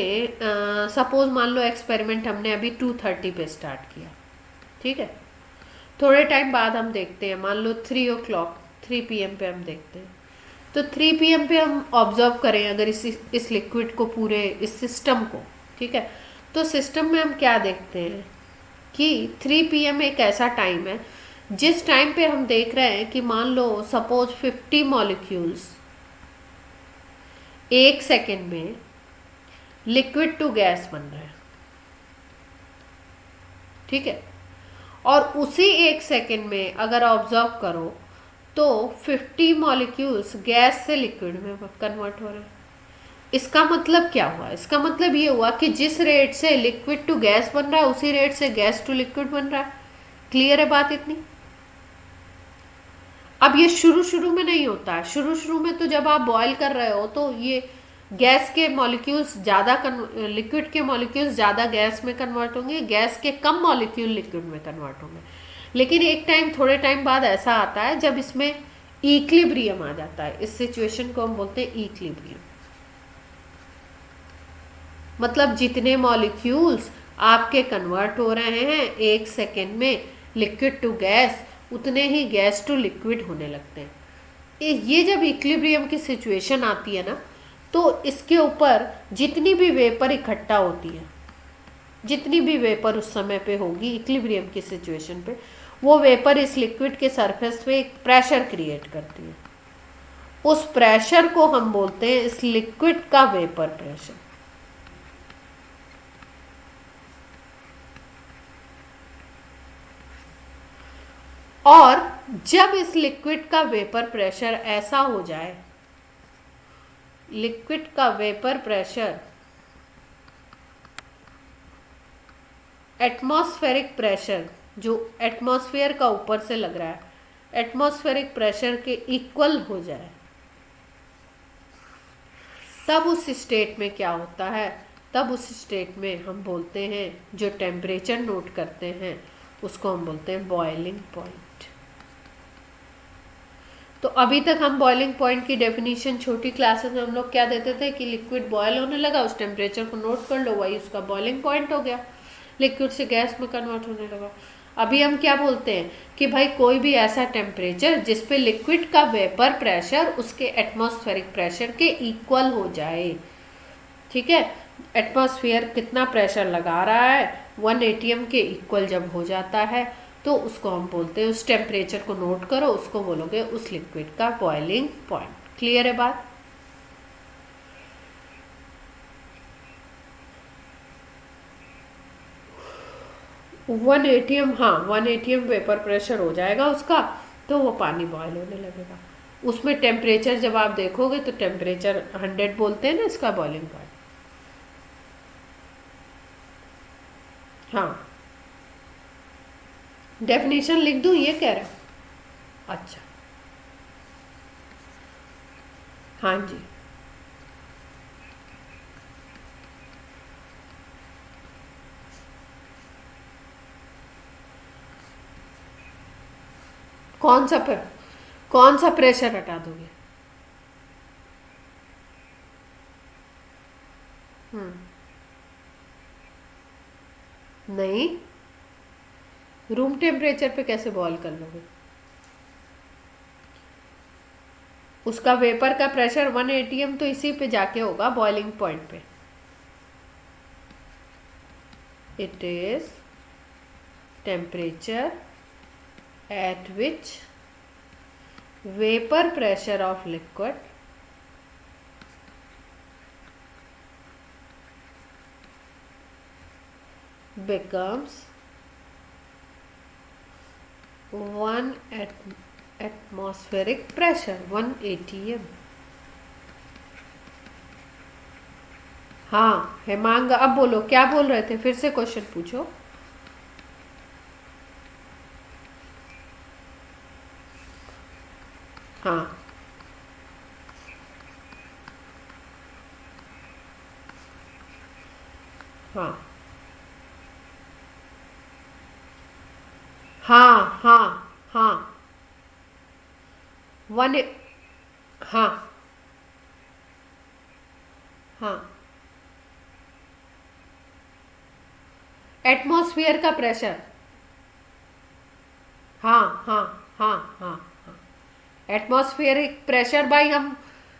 सपोज मान लो एक्सपेरिमेंट हमने अभी 2:30 पे स्टार्ट किया, ठीक है, थोड़े टाइम बाद हम देखते हैं, मान लो 3 PM पे हम देखते हैं, तो 3 PM पे हम ऑब्जर्व करें अगर इस लिक्विड को, पूरे इस सिस्टम को, ठीक है, तो सिस्टम में हम क्या देखते हैं कि 3 PM एक ऐसा टाइम है जिस टाइम पे हम देख रहे हैं कि मान लो सपोज 50 मॉलिक्यूल्स 1 सेकेंड में लिक्विड टू गैस बन रहे हैं, ठीक है, और उसी 1 सेकेंड में अगर ऑब्जर्व करो तो 50 मॉलिक्यूल्स गैस से लिक्विड में कन्वर्ट हो रहे हैं। इसका मतलब क्या हुआ? इसका मतलब ये हुआ कि जिस रेट से लिक्विड टू गैस बन रहा है उसी रेट से गैस टू लिक्विड बन रहा है। क्लियर है बात इतनी? अब ये शुरू शुरू में नहीं होता है। शुरू शुरू में तो जब आप बॉयल कर रहे हो तो ये गैस के मॉलिक्यूल्स ज़्यादा लिक्विड के मॉलिक्यूल्स ज़्यादा गैस में कन्वर्ट होंगे, गैस के कम मॉलिक्यूल लिक्विड में कन्वर्ट होंगे। लेकिन एक टाइम, थोड़े टाइम बाद ऐसा आता है जब इसमें इक्विलिब्रियम आ जाता है। इस सिचुएशन को हम बोलते हैं इक्विलिब्रियम। मतलब जितने मॉलिक्यूल्स आपके कन्वर्ट हो रहे हैं 1 सेकेंड में लिक्विड टू गैस, उतने ही गैस टू लिक्विड होने लगते हैं। ये जब इक्विलिब्रियम की सिचुएशन आती है ना, तो इसके ऊपर जितनी भी वेपर इकट्ठा होती है, जितनी भी वेपर उस समय पे होगी इक्विलिब्रियम की सिचुएशन पे, वो वेपर इस लिक्विड के सरफेस पे एक प्रेशर क्रिएट करती है। उस प्रेशर को हम बोलते हैं इस लिक्विड का वेपर प्रेशर। और जब इस लिक्विड का वेपर प्रेशर ऐसा हो जाए, लिक्विड का वेपर प्रेशर एटमॉस्फेरिक प्रेशर, जो एटमॉस्फेयर का ऊपर से लग रहा है, एटमॉस्फेरिक प्रेशर के इक्वल हो जाए, तब उस स्टेट में क्या होता है? तब उस स्टेट में हम बोलते हैं, जो टेम्परेचर नोट करते हैं उसको हम बोलते हैं बॉइलिंग पॉइंट। तो अभी तक हम बॉइलिंग पॉइंट की डेफिनेशन छोटी क्लासेस में हम लोग क्या देते थे कि लिक्विड बॉयल होने लगा, उस टेम्परेचर को नोट कर लो, वही उसका बॉइलिंग पॉइंट हो गया, लिक्विड से गैस में कन्वर्ट होने लगा। अभी हम क्या बोलते हैं कि भाई कोई भी ऐसा टेम्परेचर जिस पे लिक्विड का वेपर प्रेशर उसके एटमॉस्फेरिक प्रेशर के इक्वल हो जाए। ठीक है, एटमॉस्फेयर कितना प्रेशर लगा रहा है, 1 atm के इक्वल जब हो जाता है तो उसको हम बोलते हैं, उस टेम्परेचर को नोट करो, उसको बोलोगे उस लिक्विड का बॉइलिंग पॉइंट। क्लियर है बात? वन एटीएम, हाँ 1 atm वेपर प्रेशर हो जाएगा उसका, तो वो पानी बॉयल होने लगेगा। उसमें टेम्परेचर जब आप देखोगे तो टेम्परेचर 100 बोलते हैं ना इसका बॉइलिंग पॉइंट। हाँ, डेफिनेशन लिख दूं ये कह रहा हूँ? अच्छा, हाँ जी। कौन सा कौन सा प्रेशर हटा दोगे? नहीं, रूम टेम्परेचर पे कैसे बॉयल कर लोगे? उसका वेपर का प्रेशर 1 atm तो इसी पे जाके होगा, बॉइलिंग पॉइंट पे। It is temperature at which vapour pressure of liquid becomes 1 atmospheric pressure, 1 atm। हाँ हेमांग, अब बोलो क्या बोल रहे थे, फिर से क्वेश्चन पूछो। हाँ हाँ हाँ हाँ हाँ 1, हाँ हाँ एटमॉस्फेयर का प्रेशर, हाँ हाँ हाँ हाँ हाँ एटमॉस्फेरिक प्रेशर बाई हम,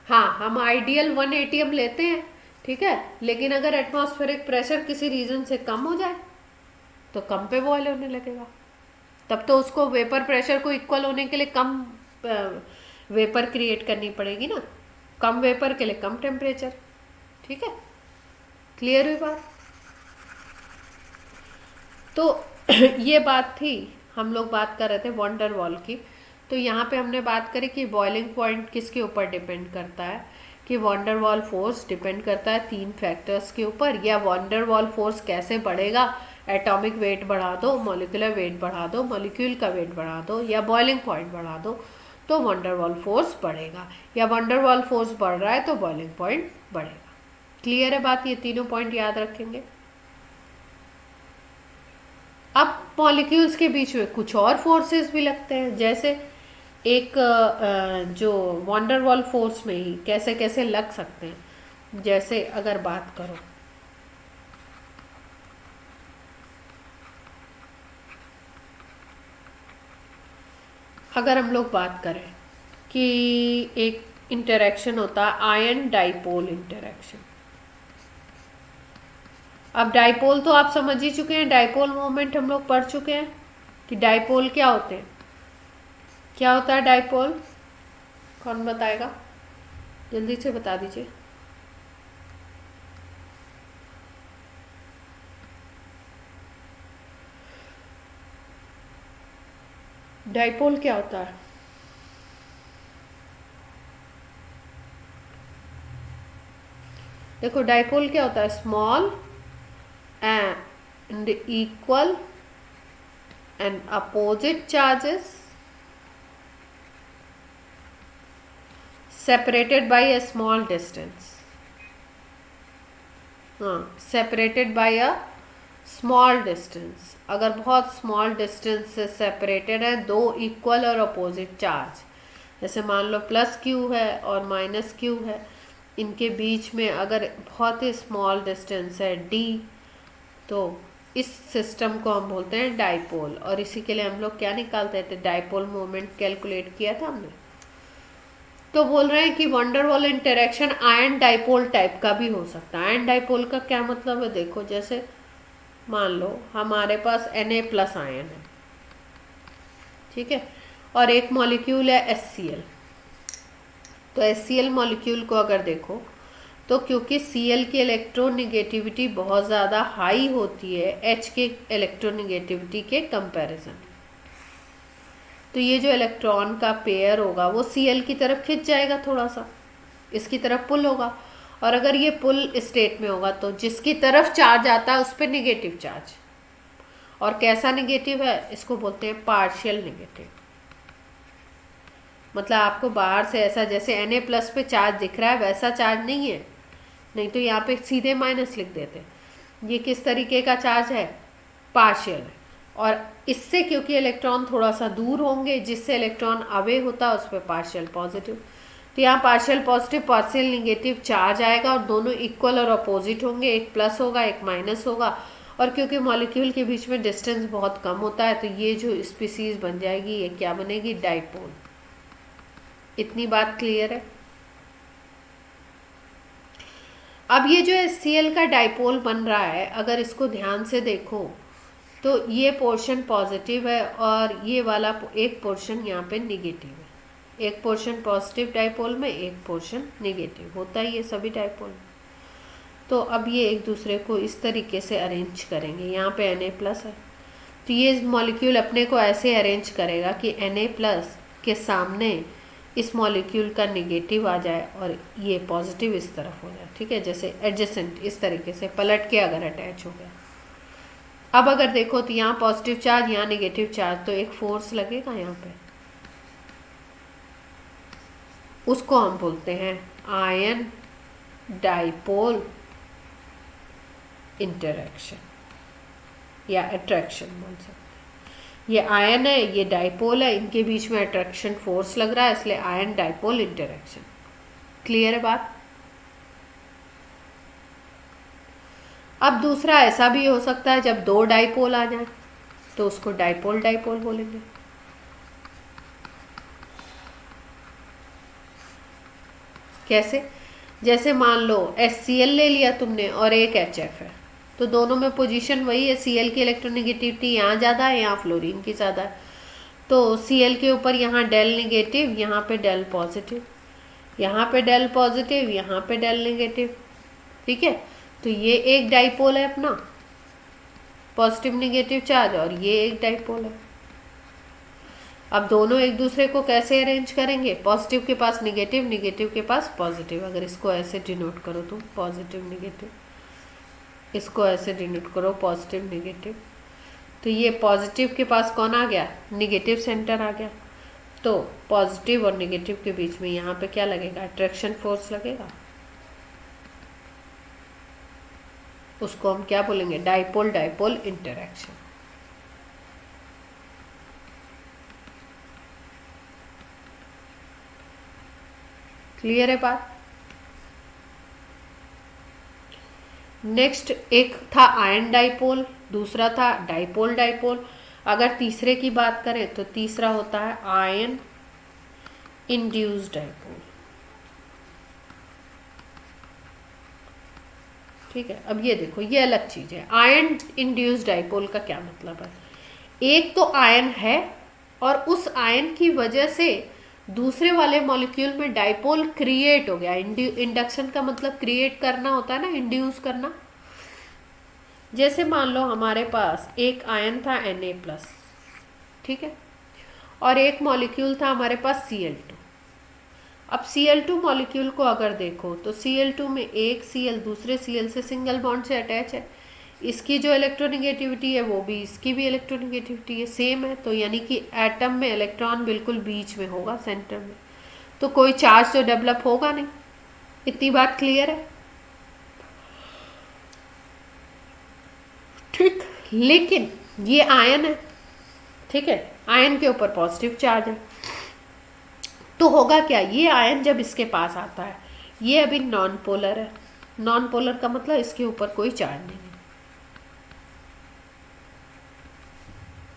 हाँ हम आइडियल 1 atm लेते हैं, ठीक है। लेकिन अगर एटमॉस्फेरिक प्रेशर किसी रीजन से कम हो जाए तो कम पे बॉयल होने लगेगा। तब तो उसको वेपर प्रेशर को इक्वल होने के लिए कम वेपर क्रिएट करनी पड़ेगी ना, कम वेपर के लिए कम टेम्परेचर। ठीक है, क्लियर हुई बात? तो ये बात थी, हम लोग बात कर रहे थे वंडर वॉल की। तो यहाँ पे हमने बात करी कि बॉइलिंग पॉइंट किसके ऊपर डिपेंड करता है, कि van der Waals force depend करता है 3 फैक्टर्स के ऊपर। या वॉन डेर वाल फोर्स कैसे बढ़ेगा, एटॉमिक वेट बढ़ा दो, मॉलिक्यूलर वेट बढ़ा दो, मॉलिक्यूल का वेट बढ़ा दो, या बॉइलिंग पॉइंट बढ़ा दो तो वॉन डेर वाल फोर्स बढ़ेगा, या वॉन डेर वाल फोर्स बढ़ रहा है तो बॉइलिंग पॉइंट बढ़ेगा। क्लियर है बात, ये तीनों पॉइंट याद रखेंगे। अब मॉलिक्यूल्स के बीच में कुछ और फोर्सेस भी लगते हैं, जैसे एक जो वॉन डेर वाल फोर्स में ही कैसे कैसे लग सकते हैं। जैसे अगर बात करो, अगर हम लोग बात करें कि एक इंटरेक्शन होता है आयन डाइपोल इंटरेक्शन। अब डाइपोल तो आप समझ ही चुके हैं, डाइपोल मोमेंट हम लोग पढ़ चुके हैं कि डाइपोल क्या होते हैं। क्या होता है डाइपोल, कौन बताएगा, जल्दी से बता दीजिए। डाइपोल क्या होता है? देखो डाइपोल क्या होता है, small and equal and opposite charges separated by a small distance। हाँ, separated by a small distance। अगर बहुत small distance से separated है दो equal और opposite charge, जैसे मान लो प्लस क्यू है और माइनस क्यू है, इनके बीच में अगर बहुत ही small distance है d, तो इस सिस्टम को हम बोलते हैं डाइपोल। और इसी के लिए हम लोग क्या निकालते थे, डाइपोल मोमेंट कैलकुलेट किया था हमने। तो बोल रहे हैं कि van der Waals interaction ion dipole type का भी हो सकता है। आयन डाइपोल का क्या मतलब है, देखो जैसे मान लो हमारे पास Na+ आयन है, ठीक है, और एक मॉलिक्यूल है HCl। तो HCl मॉलिक्यूल को अगर देखो तो क्योंकि Cl की इलेक्ट्रोनिगेटिविटी बहुत ज़्यादा हाई होती है H के इलेक्ट्रोनिगेटिविटी के कंपैरिजन, तो ये जो इलेक्ट्रॉन का पेयर होगा वो Cl की तरफ खिंच जाएगा, थोड़ा सा इसकी तरफ पुल होगा। और अगर ये पुल स्टेट में होगा तो जिसकी तरफ चार्ज आता है उस पर निगेटिव चार्ज, और कैसा निगेटिव है, इसको बोलते हैं पार्शियल निगेटिव। मतलब आपको बाहर से ऐसा जैसे Na+ पे चार्ज दिख रहा है वैसा चार्ज नहीं है, नहीं तो यहाँ पे सीधे माइनस लिख देते। ये किस तरीके का चार्ज है, पार्शियल है। और इससे क्योंकि इलेक्ट्रॉन थोड़ा सा दूर होंगे, जिससे इलेक्ट्रॉन अवे होता है उस पर पार्शियल पॉजिटिव, तो यहाँ partial positive partial negative charge आएगा और दोनों इक्वल और अपोजिट होंगे, एक प्लस होगा एक माइनस होगा। और क्योंकि मॉलिक्यूल के बीच में डिस्टेंस बहुत कम होता है तो ये जो स्पीसीज बन जाएगी ये क्या बनेगी, डाइपोल। इतनी बात क्लियर है। अब ये जो HCl का डाइपोल बन रहा है, अगर इसको ध्यान से देखो तो ये पोर्शन पॉजिटिव है और ये वाला एक पोर्शन यहाँ पे निगेटिव है। एक पोर्शन पॉजिटिव डाइपोल में, एक पोर्शन निगेटिव, होता ही ये सभी डाइपोल में। तो अब ये एक दूसरे को इस तरीके से अरेंज करेंगे। यहाँ पे Na+ है तो ये मॉलिक्यूल अपने को ऐसे अरेंज करेगा कि Na+ के सामने इस मॉलिक्यूल का निगेटिव आ जाए और ये पॉजिटिव इस तरफ हो जाए, ठीक है, जैसे एडजेसेंट इस तरीके से पलट के अगर अटैच हो गया। अब अगर देखो तो यहाँ पॉजिटिव चार्ज यहाँ निगेटिव चार्ज, तो एक फोर्स लगेगा यहाँ पे, उसको हम बोलते हैं आयन डाइपोल इंटरेक्शन या अट्रैक्शन बोल सकते हैं। ये आयन है, ये डाइपोल है, इनके बीच में अट्रैक्शन फोर्स लग रहा है, इसलिए आयन डाइपोल इंटरेक्शन। क्लियर है बात। अब दूसरा ऐसा भी हो सकता है जब दो डाइपोल आ जाए तो उसको डाइपोल डाइपोल बोलेंगे। कैसे, जैसे मान लो HCl ले लिया तुमने और एक HF है, तो दोनों में पोजीशन वही है, Cl की इलेक्ट्रोनिगेटिविटी यहाँ ज़्यादा है, यहाँ फ्लोरीन की ज़्यादा है, तो Cl के ऊपर यहाँ डेल निगेटिव, यहाँ पे डेल पॉजिटिव, यहाँ पे डेल पॉजिटिव, यहाँ पे डेल निगेटिव, ठीक है। तो ये एक डाइपोल है अपना पॉजिटिव निगेटिव चार्ज, और ये एक डाइपोल है। अब दोनों एक दूसरे को कैसे अरेंज करेंगे, पॉजिटिव के पास निगेटिव, निगेटिव के पास पॉजिटिव। अगर इसको ऐसे डिनोट करो तो पॉजिटिव निगेटिव, इसको ऐसे डिनोट करो पॉजिटिव निगेटिव, तो ये पॉजिटिव के पास कौन आ गया, निगेटिव सेंटर आ गया। तो पॉजिटिव और निगेटिव के बीच में यहाँ पे क्या लगेगा, अट्रैक्शन फोर्स लगेगा। उसको हम क्या बोलेंगे, डाइपोल डाइपोल इंटरैक्शन। क्लियर है बात। नेक्स्ट एक था आयन डाइपोल, दूसरा था डाइपोल डाइपोल। अगर तीसरे की बात करें तो तीसरा होता है आयन इंड्यूस्ड डाइपोल। ठीक है, अब ये देखो ये अलग चीज है। आयन इंड्यूस्ड डाइपोल का क्या मतलब है, एक तो आयन है और उस आयन की वजह से दूसरे वाले मॉलिक्यूल में डाइपोल क्रिएट हो गया। इंडक्शन का मतलब क्रिएट करना होता है ना, इंड्यूस करना। जैसे मान लो हमारे पास एक आयन था Na+, ठीक है, और एक मॉलिक्यूल था हमारे पास Cl2। अब Cl2 मॉलिक्यूल को अगर देखो तो Cl2 में एक Cl दूसरे Cl से सिंगल बॉन्ड से अटैच है। इसकी जो इलेक्ट्रोनिगेटिविटी है वो भी इसकी भी इलेक्ट्रोनिगेटिविटी है, सेम है। तो यानी कि एटम में इलेक्ट्रॉन बिल्कुल बीच में होगा, सेंटर में, तो कोई चार्ज तो डेवलप होगा नहीं। इतनी बात क्लियर है, ठीक। लेकिन ये आयन है, ठीक है, आयन के ऊपर पॉजिटिव चार्ज है, तो होगा क्या, ये आयन जब इसके पास आता है, ये अभी नॉन पोलर है। नॉन पोलर का मतलब इसके ऊपर कोई चार्ज नहीं है,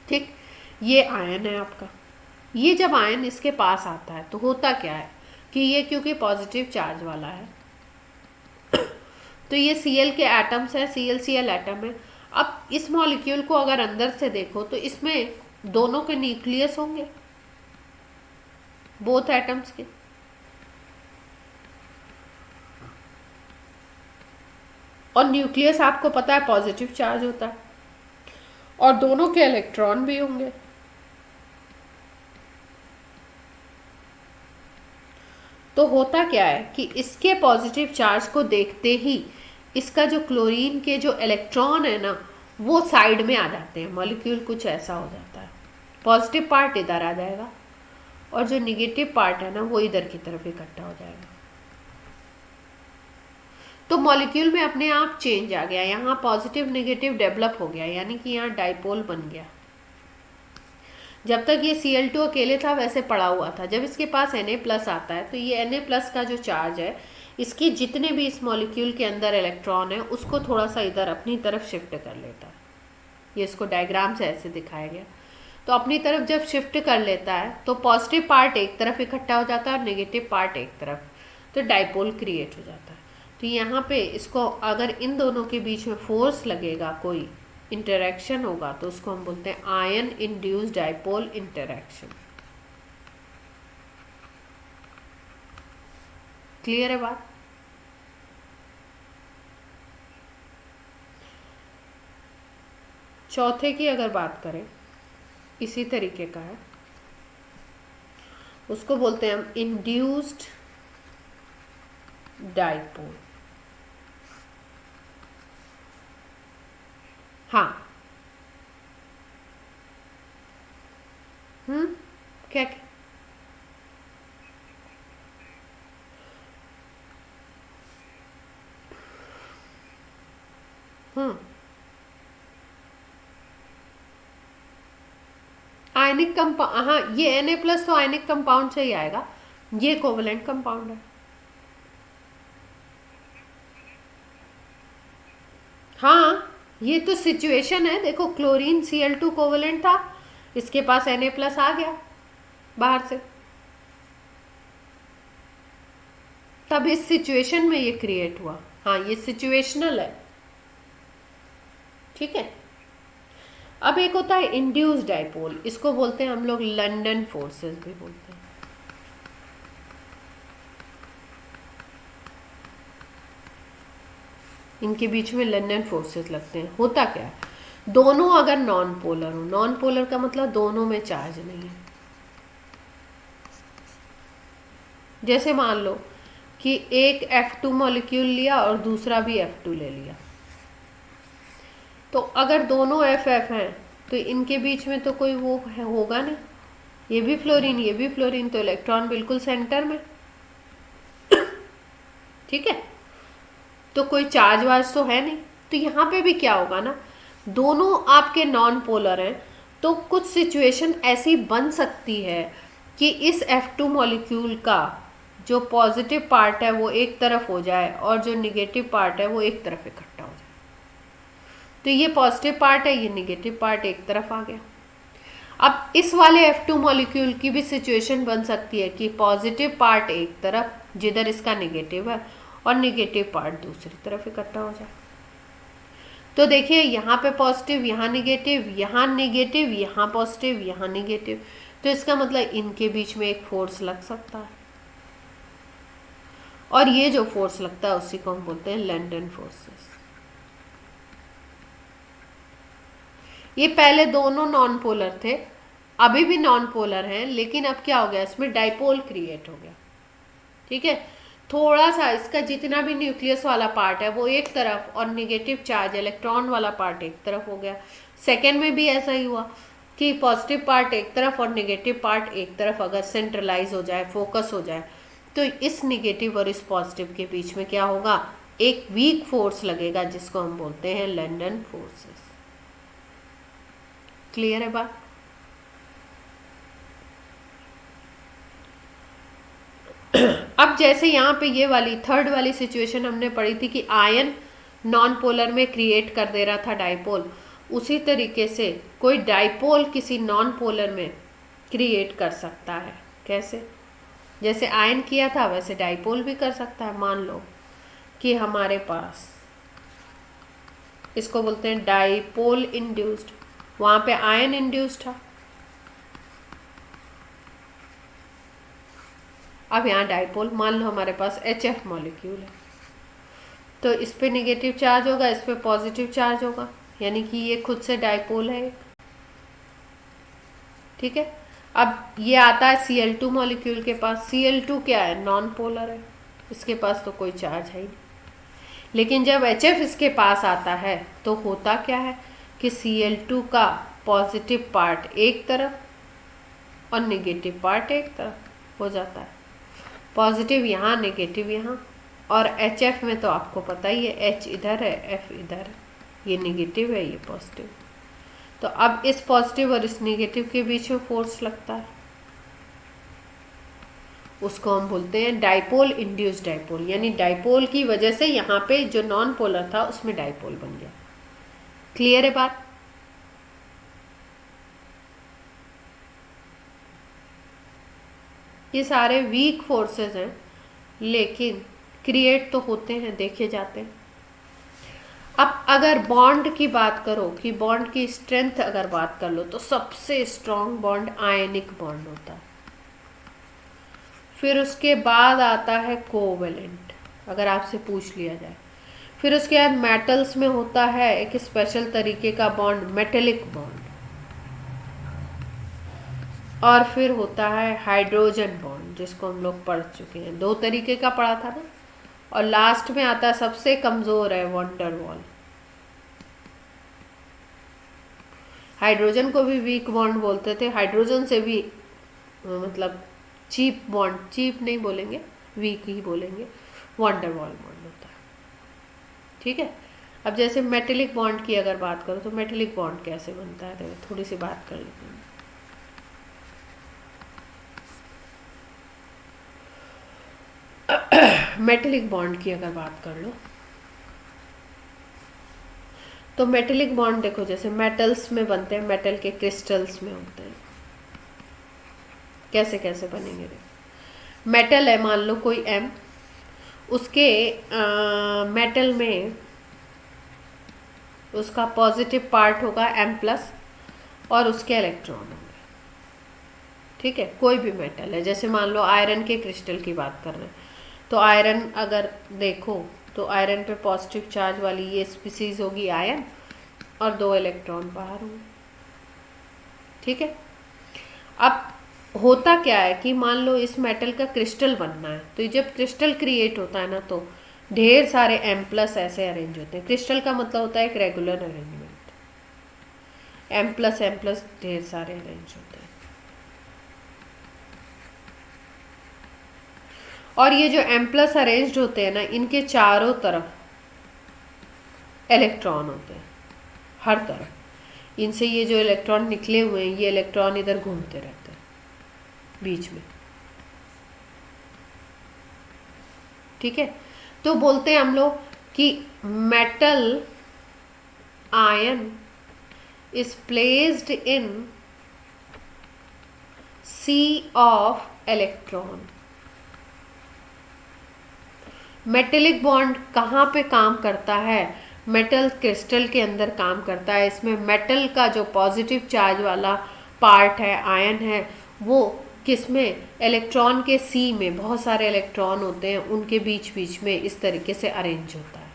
ठीक। ये आयन है आपका, ये जब आयन इसके पास आता है तो होता क्या है कि ये क्योंकि पॉजिटिव चार्ज वाला है तो ये Cl के एटम्स है, Cl एटम है। अब इस मॉलिक्यूल को अगर अंदर से देखो तो इसमें दोनों के न्यूक्लियस होंगे, बोथ एटम्स के। और न्यूक्लियस आपको पता है पॉजिटिव चार्ज होता है, और दोनों के इलेक्ट्रॉन भी होंगे। तो होता क्या है कि इसके पॉजिटिव चार्ज को देखते ही इसका जो क्लोरीन के जो इलेक्ट्रॉन है ना वो साइड में आ जाते हैं, मॉलिक्यूल कुछ ऐसा हो जाता है। पॉजिटिव पार्ट इधर आ जाएगा और जो निगेटिव पार्ट है ना वो इधर की तरफ इकट्ठा हो जाएगा। तो मॉलिक्यूल में अपने आप चेंज आ गया, यहाँ पॉजिटिव नेगेटिव डेवलप हो गया, यानी कि यहाँ डाइपोल बन गया। जब तक ये Cl2 अकेले था वैसे पड़ा हुआ था, जब इसके पास Na+ आता है तो ये Na+ का जो चार्ज है, इसकी जितने भी इस मॉलिक्यूल के अंदर इलेक्ट्रॉन है उसको थोड़ा सा इधर अपनी तरफ शिफ्ट कर लेता है। ये इसको डायग्राम से ऐसे दिखाया गया। तो अपनी तरफ जब शिफ्ट कर लेता है तो पॉजिटिव पार्ट एक तरफ इकट्ठा हो जाता है और नेगेटिव पार्ट एक तरफ, तो डाइपोल क्रिएट हो जाता है। तो यहाँ पे इसको अगर इन दोनों के बीच में फोर्स लगेगा, कोई इंटरैक्शन होगा, तो उसको हम बोलते हैं ion induced dipole interaction. Clear है बात। चौथे की अगर बात करें, इसी तरीके का है, उसको बोलते हैं हम इंड्यूस्ड डाइपोल। हाँ, क्या क्या आयनिक कंपाउंड, हाँ ये Na+ तो आयनिक कंपाउंड से ही आएगा, ये कोवेलेंट कंपाउंड है। हाँ, ये तो सिचुएशन है, देखो क्लोरीन Cl2 कोवेलेंट था, इसके पास Na+ आ गया बाहर से, तब इस सिचुएशन में ये क्रिएट हुआ। हाँ, ये सिचुएशनल है, ठीक है। अब एक होता है इंड्यूस्ड डाइपोल, इसको बोलते हैं हम लोग लंदन फोर्सेस भी बोलते हैं। इनके बीच में लंदन फोर्सेस लगते हैं। होता क्या है, दोनों अगर नॉन पोलर हो, नॉन पोलर का मतलब दोनों में चार्ज नहीं है, जैसे मान लो कि एक F2 मॉलिक्यूल लिया और दूसरा भी F2 ले लिया, तो अगर दोनों FF हैं तो इनके बीच में तो कोई वो होगा नहीं, ये भी फ्लोरीन ये भी फ्लोरीन, तो इलेक्ट्रॉन बिल्कुल सेंटर में, ठीक है, तो कोई चार्ज वार्ज तो है नहीं। तो यहाँ पे भी क्या होगा ना, दोनों आपके नॉन पोलर हैं, तो कुछ सिचुएशन ऐसी बन सकती है कि इस F2 मॉलिक्यूल का जो पॉजिटिव पार्ट है वो एक तरफ हो जाए और जो निगेटिव पार्ट है वो एक तरफ इकट्ठा हो जाए। तो ये पॉजिटिव पार्ट है, ये निगेटिव पार्ट एक तरफ आ गया। अब इस वाले F2 मॉलिक्यूल की भी सिचुएशन बन सकती है कि पॉजिटिव पार्ट एक तरफ जिधर इसका निगेटिव है और निगेटिव पार्ट दूसरी तरफ इकट्ठा हो जाए। तो देखिए यहाँ पे पॉजिटिव, यहाँ निगेटिव, यहाँ निगेटिव, यहाँ पॉजिटिव, यहाँ निगेटिव, तो इसका मतलब इनके बीच में एक फोर्स लग सकता है, और ये जो फोर्स लगता है उसी को हम बोलते हैं लैंडन फोर्सेस। ये पहले दोनों नॉन पोलर थे, अभी भी नॉन पोलर हैं, लेकिन अब क्या हो गया, इसमें डाइपोल क्रिएट हो गया, ठीक है। थोड़ा सा इसका जितना भी न्यूक्लियस वाला पार्ट है वो एक तरफ और निगेटिव चार्ज इलेक्ट्रॉन वाला पार्ट एक तरफ हो गया। सेकेंड में भी ऐसा ही हुआ कि पॉजिटिव पार्ट एक तरफ और निगेटिव पार्ट एक तरफ अगर सेंट्रलाइज हो जाए, फोकस हो जाए, तो इस निगेटिव और इस पॉजिटिव के बीच में क्या होगा, एक वीक फोर्स लगेगा जिसको हम बोलते हैं लैंडन फोर्सेस। क्लियर है बात? अब जैसे यहाँ पे ये वाली थर्ड वाली सिचुएशन हमने पढ़ी थी कि आयन नॉन पोलर में क्रिएट कर दे रहा था डाइपोल, उसी तरीके से कोई डाइपोल किसी नॉन पोलर में क्रिएट कर सकता है। कैसे? जैसे आयन किया था वैसे डाइपोल भी कर सकता है। मान लो कि हमारे पास, इसको बोलते हैं डाइपोल इंड्यूस्ड, वहाँ पे आयन इंड्यूस्ड था, अब यहाँ डाइपोल, मान लो हमारे पास HF मॉलिक्यूल है, तो इस पे निगेटिव चार्ज होगा, इस पे पॉजिटिव चार्ज होगा, यानी कि ये खुद से डाइपोल है एक, ठीक है। अब ये आता है Cl2 मॉलिक्यूल के पास, Cl2 क्या है, नॉन पोलर है, इसके पास तो कोई चार्ज है ही नहीं। लेकिन जब HF इसके पास आता है तो होता क्या है कि Cl2 का पॉजिटिव पार्ट एक तरफ और निगेटिव पार्ट एक तरफ हो जाता है, पॉजिटिव यहाँ निगेटिव यहाँ। और HF में तो आपको पता ही है, H इधर है F इधर है, ये निगेटिव है ये पॉजिटिव, तो अब इस पॉजिटिव और इस निगेटिव के बीच में फोर्स लगता है, उसको हम बोलते हैं डाइपोल इंड्यूस्ड डाइपोल, यानी डाइपोल की वजह से यहाँ पे जो नॉन पोलर था उसमें डाइपोल बन गया। क्लियर है बात? ये सारे वीक फोर्सेस हैं, लेकिन क्रिएट तो होते हैं, देखे जाते हैं। अब अगर बॉन्ड की बात करो कि बॉन्ड की स्ट्रेंथ अगर बात कर लो, तो सबसे स्ट्रॉन्ग बॉन्ड आयनिक बॉन्ड होता है। फिर उसके बाद आता है कोवेलेंट, अगर आपसे पूछ लिया जाए। फिर उसके बाद मेटल्स में होता है एक स्पेशल तरीके का बॉन्ड, मेटेलिक बॉन्ड। और फिर होता है हाइड्रोजन बॉन्ड, जिसको हम लोग पढ़ चुके हैं, 2 तरीके का पढ़ा था ना। और लास्ट में आता है सबसे कमजोर है वंडर वॉल। हाइड्रोजन को भी वीक बॉन्ड बोलते थे, हाइड्रोजन से भी मतलब चीप बॉन्ड, चीप नहीं बोलेंगे, वीक ही बोलेंगे, वंडर वॉल बॉन्ड होता है, ठीक है। अब जैसे मेटेलिक बॉन्ड की अगर बात करो तो मेटेलिक बॉन्ड कैसे बनता है, देखो थोड़ी सी बात कर लेते हैं। मेटेलिक बॉन्ड की अगर बात कर लो तो मेटेलिक बॉन्ड देखो जैसे मेटल्स में बनते हैं, मेटल के क्रिस्टल्स में होते हैं। कैसे कैसे बनेंगे, देखो मेटल है, मान लो कोई M, उसके मेटल में उसका पॉजिटिव पार्ट होगा M+ और उसके इलेक्ट्रॉन होंगे, ठीक है। कोई भी मेटल है, जैसे मान लो आयरन के क्रिस्टल की बात कर रहे हैं, तो आयरन अगर देखो तो आयरन पे पॉजिटिव चार्ज वाली ये स्पीसीज होगी आयन, और 2 इलेक्ट्रॉन बाहर होंगे, ठीक है। अब होता क्या है कि मान लो इस मेटल का क्रिस्टल बनना है, तो जब क्रिस्टल क्रिएट होता है ना, तो ढेर सारे एम प्लस ऐसे अरेंज होते हैं। क्रिस्टल का मतलब होता है एक रेगुलर अरेंजमेंट, एम प्लस ढेर सारे अरेंज होते हैं। और ये जो एम प्लस अरेंज्ड होते हैं ना, इनके चारों तरफ इलेक्ट्रॉन होते हैं, हर तरफ। इनसे ये जो इलेक्ट्रॉन निकले हुए हैं, ये इलेक्ट्रॉन इधर घूमते रहते हैं बीच में। ठीक है, तो बोलते हैं हम लोग कि metal ion is placed in sea of electron. Metallic bond कहाँ पे काम करता है? मेटल क्रिस्टल के अंदर काम करता है। इसमें मेटल का जो पॉजिटिव चार्ज वाला पार्ट है, आयन है, वो किसमें? इलेक्ट्रॉन के सी में बहुत सारे इलेक्ट्रॉन होते हैं, उनके बीच बीच में इस तरीके से अरेंज होता है।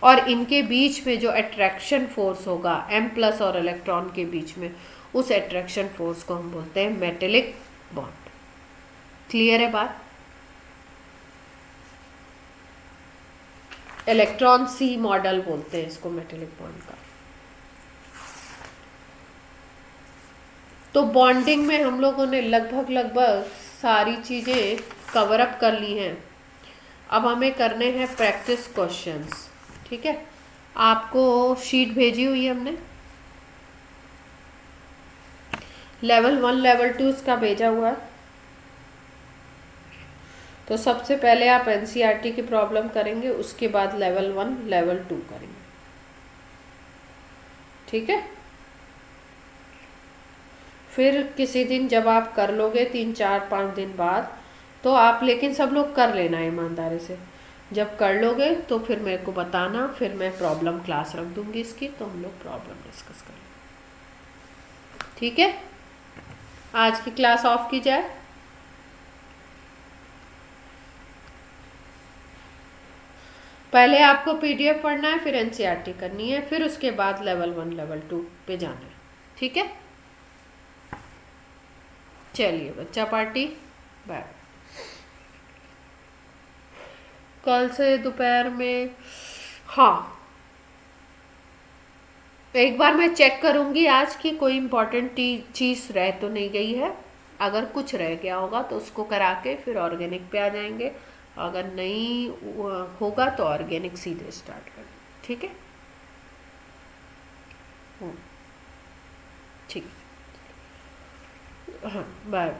और इनके बीच में जो अट्रैक्शन फोर्स होगा एम प्लस और इलेक्ट्रॉन के बीच में, उस अट्रैक्शन फोर्स को हम बोलते हैं मेटेलिक बॉन्ड। क्लियर है बात? इलेक्ट्रॉन सी मॉडल बोलते हैं इसको, मेटेलिक बॉन्ड का। तो बॉन्डिंग में हम लोगों ने लगभग सारी चीज़ें कवर अप कर ली हैं। अब हमें करने हैं प्रैक्टिस क्वेश्चंस। ठीक है, आपको शीट भेजी हुई है हमने, लेवल 1 लेवल 2 इसका भेजा हुआ है। तो सबसे पहले आप एनसीईआरटी की प्रॉब्लम करेंगे, उसके बाद लेवल 1 लेवल 2 करेंगे। ठीक है, फिर किसी दिन जब आप कर लोगे 3-4-5 दिन बाद, तो आप, लेकिन सब लोग कर लेना ईमानदारी से। जब कर लोगे तो फिर मेरे को बताना, फिर मैं प्रॉब्लम क्लास रख दूंगी इसकी, तो हम लोग प्रॉब्लम डिस्कस करेंगे। ठीक है, आज की क्लास ऑफ की जाए। पहले आपको पीडीएफ पढ़ना है, फिर एनसीईआरटी करनी है, फिर उसके बाद लेवल 1 लेवल 2 पे जाना है। ठीक है, चलिए बच्चा पार्टी, बाय। कल से दोपहर में, हाँ, एक बार मैं चेक करूंगी आज की कोई इम्पोर्टेंट चीज़ रह तो नहीं गई है। अगर कुछ रह गया होगा तो उसको करा के फिर ऑर्गेनिक पे आ जाएंगे। अगर नहीं होगा तो ऑर्गेनिक सीधे स्टार्ट करें। ठीक है, ठीक, हाँ, बाय।